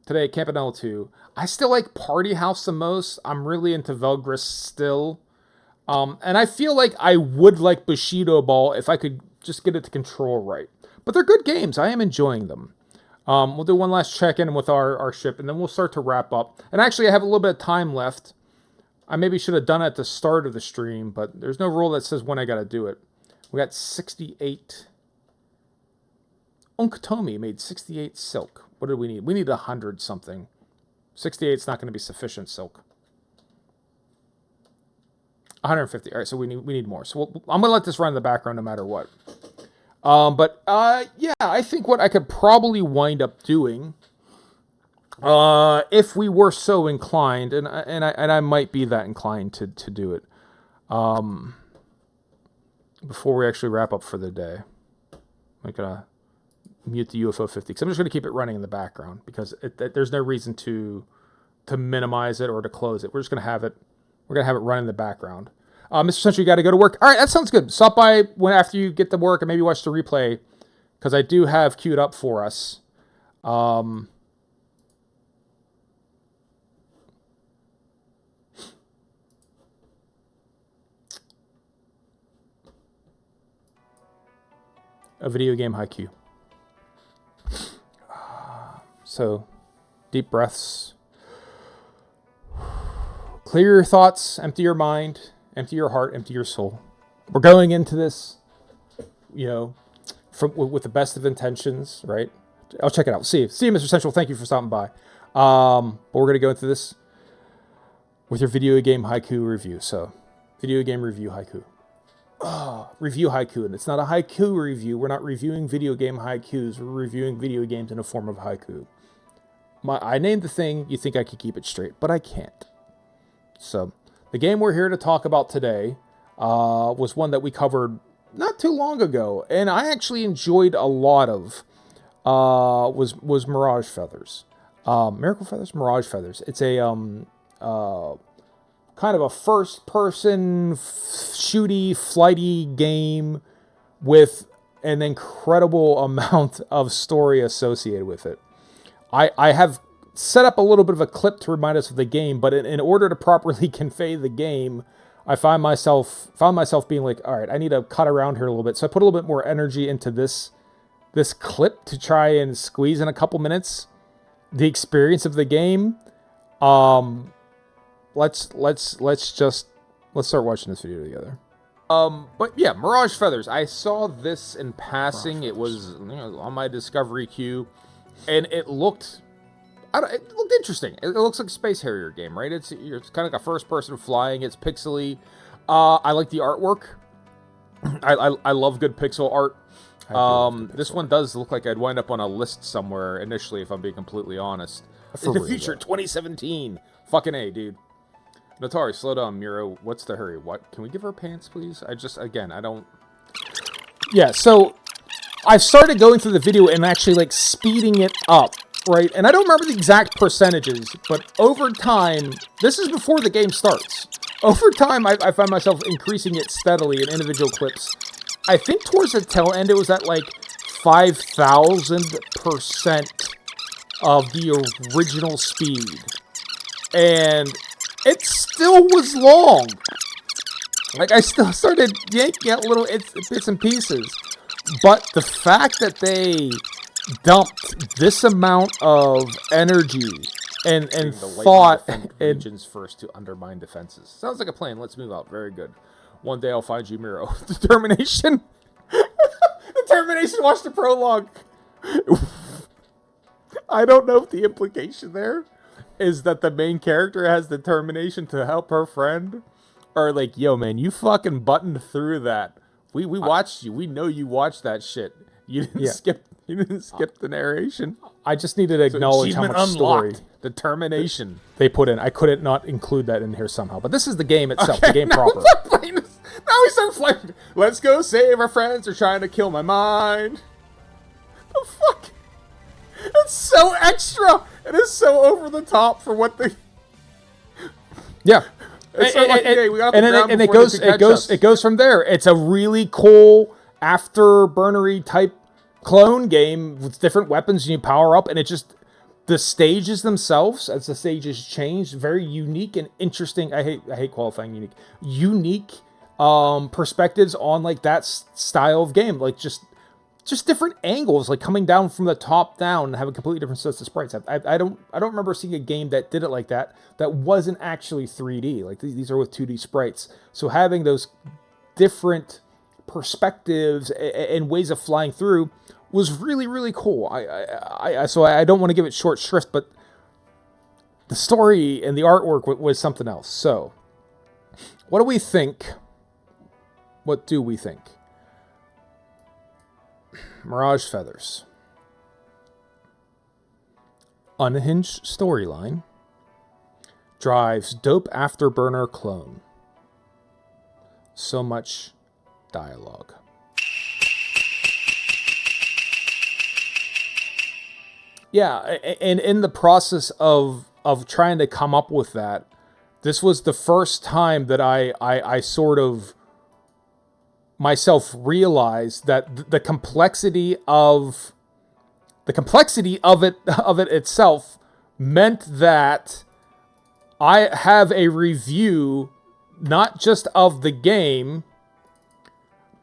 today, Campanella 2, I still like Party House the most. I'm really into Velgris still. And I feel like I would like Bushido Ball if I could just get it to control right. But they're good games. I am enjoying them. We'll do one last check-in with our ship, and then we'll start to wrap up. And actually, I have a little bit of time left. I maybe should have done it at the start of the stream, but there's no rule that says when I got to do it. We got 68. Unktomi made 68 silk. What do we need? We need 100 something. 68 is not going to be sufficient silk. 150. All right, so we need more. So I'm going to let this run in the background no matter what. Yeah, I think what I could probably wind up doing, if we were so inclined, and I might be that inclined to do it, before we actually wrap up for the day. I'm gonna mute the UFO 50 because I'm just gonna keep it running in the background because there's no reason to minimize it or to close it. We're just gonna have it. We're gonna have it run in the background. Mr. Century, you got to go to work. All right, that sounds good. Stop by after you get to work and maybe watch the replay because I do have queued up for us. A video game haiku. So, deep breaths. Clear your thoughts, empty your mind, empty your heart, empty your soul. We're going into this, with the best of intentions, right? I'll check it out. See you, Mr. Central. Thank you for stopping by. But we're going to go into this with your video game haiku review. So, video game review haiku. Review haiku, and it's not a haiku review. We're not reviewing video game haikus. We're reviewing video games in a form of haiku. I named the thing. You think I could keep it straight, but I can't. So, the game we're here to talk about today, was one that we covered not too long ago, and I actually enjoyed a lot of. Was Mirage Feathers, Miracle Feathers, Mirage Feathers. It's a kind of a first-person shooty, flighty game with an incredible amount of story associated with it. I have set up a little bit of a clip to remind us of the game, but in order to properly convey the game, I found myself being like, all right, I need to cut around here a little bit. So I put a little bit more energy into this clip to try and squeeze in a couple minutes the experience of the game. Let's start watching this video together. But yeah, Mirage Feathers. I saw this in passing. It was on my discovery queue, and it looked interesting. It looks like a Space Harrier game, right? It's kind of like a first-person flying. It's pixely. I like the artwork. I love good pixel art. This one does look like I'd wind up on a list somewhere initially, if I'm being completely honest. In the future, 2017. Fucking A, dude. Notari, slow down, Miro. What's the hurry? What? Can we give her pants, please? I don't... Yeah, so I started going through the video and actually, like, speeding it up, right? And I don't remember the exact percentages, but over time, this is before the game starts. Over time, I find myself increasing it steadily in individual clips. I think towards the tail end, it was at like 5,000% of the original speed. And it still was long. Like, I still started yanking out little bits and pieces. But the fact that they dumped this amount of energy and thought... Regions first to undermine defenses. Sounds like a plan. Let's move out. Very good. One day I'll find you, Miro. Determination. Determination. Watch the prologue. I don't know if the implication there is that the main character has determination to help her friend, or like, yo, man, you fucking buttoned through that. We watched you. We know you watched that shit. You didn't skip. You didn't skip the narration. I just needed to acknowledge how much story, determination they put in. I couldn't not include that in here somehow. But this is the game itself, the game proper. Now we start flying. Let's go save our friends. They're trying to kill my mind. The fuck? It's so extra. It is so over the top for what they... Yeah. It goes from there. It's a really cool afterburnery type clone game with different weapons and you power up, and it just, the stages themselves, as the stages change, very unique and interesting. I hate qualifying unique perspectives on like that style of game, like just different angles, like coming down from the top down and having completely different sets of sprites. I don't remember seeing a game that did it like that wasn't actually 3D. Like these are with 2D sprites, so having those different perspectives and ways of flying through was really, really cool. So I don't want to give it short shrift, but the story and the artwork was something else. So, what do we think? What do we think? Mirage Feathers. Unhinged storyline. Drives dope afterburner clone. So much dialogue. Yeah, and in the process of trying to come up with that, this was the first time that I sort of myself realized that the complexity of it itself meant that I have a review not just of the game,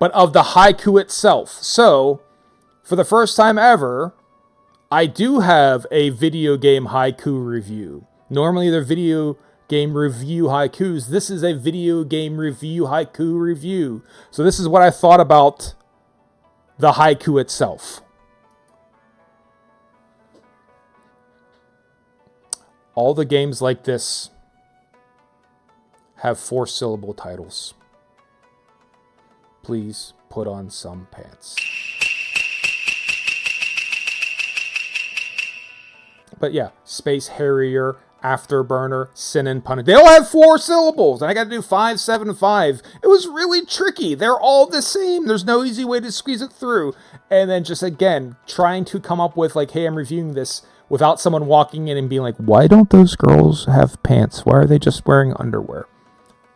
but of the haiku itself. So, for the first time ever, I do have a video game haiku review. Normally they're video game review haikus. This is a video game review haiku review. So this is what I thought about the haiku itself. All the games like this have 4-syllable titles. Please put on some pants. But yeah, Space Harrier, Afterburner, Sin and Punish. They all have 4 syllables, and I got to do 5, 7, and 5. It was really tricky. They're all the same. There's no easy way to squeeze it through. And then just, again, trying to come up with, like, hey, I'm reviewing this without someone walking in and being like, why don't those girls have pants? Why are they just wearing underwear?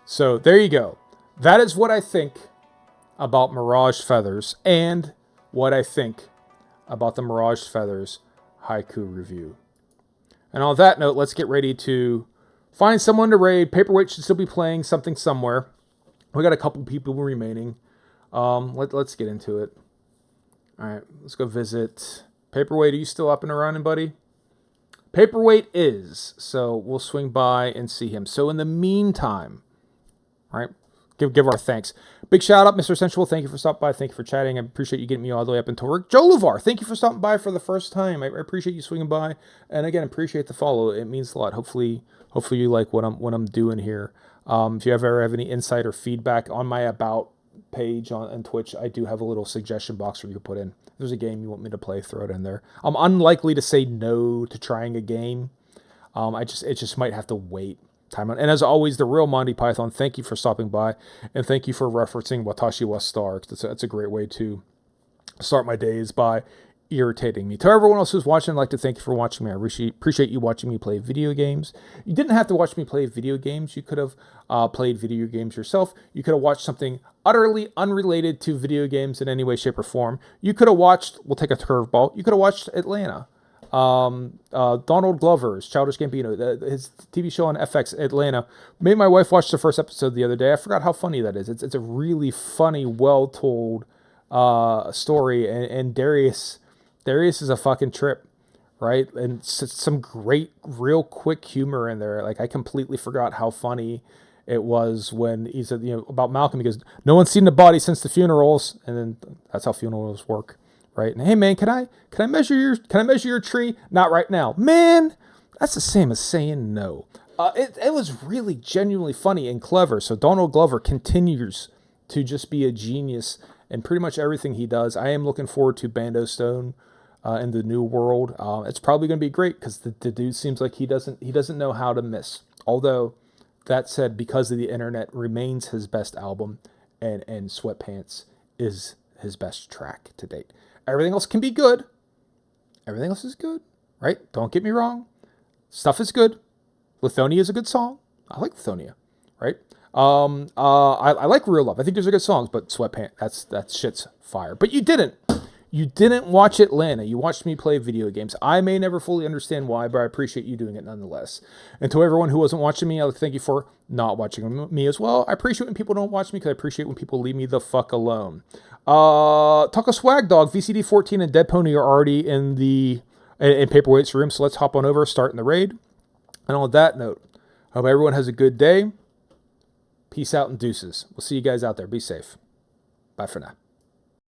So there you go. That is what I think about Mirage Feathers and what I think about the Mirage Feathers haiku review. And on that note, let's get ready to find someone to raid. Paperweight should still be playing something somewhere. We got a couple people remaining. Let's get into it. All right, let's go visit. Paperweight, are you still up and running, buddy? Paperweight is. So we'll swing by and see him. So in the meantime, all right, give our thanks. Big shout out, Mr. Sensual. Thank you for stopping by. Thank you for chatting. I appreciate you getting me all the way up until work. Joe Luvar, thank you for stopping by for the first time. I appreciate you swinging by. And again, appreciate the follow. It means a lot. Hopefully you like what I'm doing here. If you ever have any insight or feedback on my About page on Twitch, I do have a little suggestion box where you can put in. If there's a game you want me to play, throw it in there. I'm unlikely to say no to trying a game. It just might have to wait. Time on. And as always, the real Monty Python, thank you for stopping by, and thank you for referencing Watashi wa Star. That's a great way to start my days by irritating me. To everyone else who's watching, I'd like to thank you for watching me. I appreciate you watching me play video games. You didn't have to watch me play video games. You could have played video games yourself. You could have watched something utterly unrelated to video games in any way, shape, or form. You could have watched, we'll take a curveball, you could have watched Atlanta. Donald Glover's Childish Gambino, his TV show on FX, Atlanta. Made my wife watch the first episode the other day. I forgot how funny that is. It's a really funny, well told story, and Darius is a fucking trip, right? And some great, real quick humor in there. Like, I completely forgot how funny it was when he said, about Malcolm. He goes, "No one's seen the body since the funerals," and then that's how funerals work. Right? And hey man, can I measure your tree? Not right now. Man, that's the same as saying no. It was really genuinely funny and clever. So Donald Glover continues to just be a genius in pretty much everything he does. I am looking forward to Bando Stone in the new world. It's probably going to be great because the dude seems like he doesn't know how to miss. Although that said, Because of the Internet remains his best album, and Sweatpants is his best track to date. Everything else can be good. Everything else is good, right? Don't get me wrong. Stuff is good. Lithonia is a good song. I like Lithonia, right? I like Real Love. I think those are good songs, but Sweatpants, that shit's fire. But you didn't. You didn't watch Atlanta. You watched me play video games. I may never fully understand why, but I appreciate you doing it nonetheless. And to everyone who wasn't watching me, I'd like to thank you for not watching me as well. I appreciate when people don't watch me because I appreciate when people leave me the fuck alone. Taco Swag Dog, VCD 14, and Dead Pony are already in Paperweight's room, so let's hop on over, start in the raid. And on that note, hope everyone has a good day. Peace out and deuces. We'll see you guys out there. Be safe. Bye for now.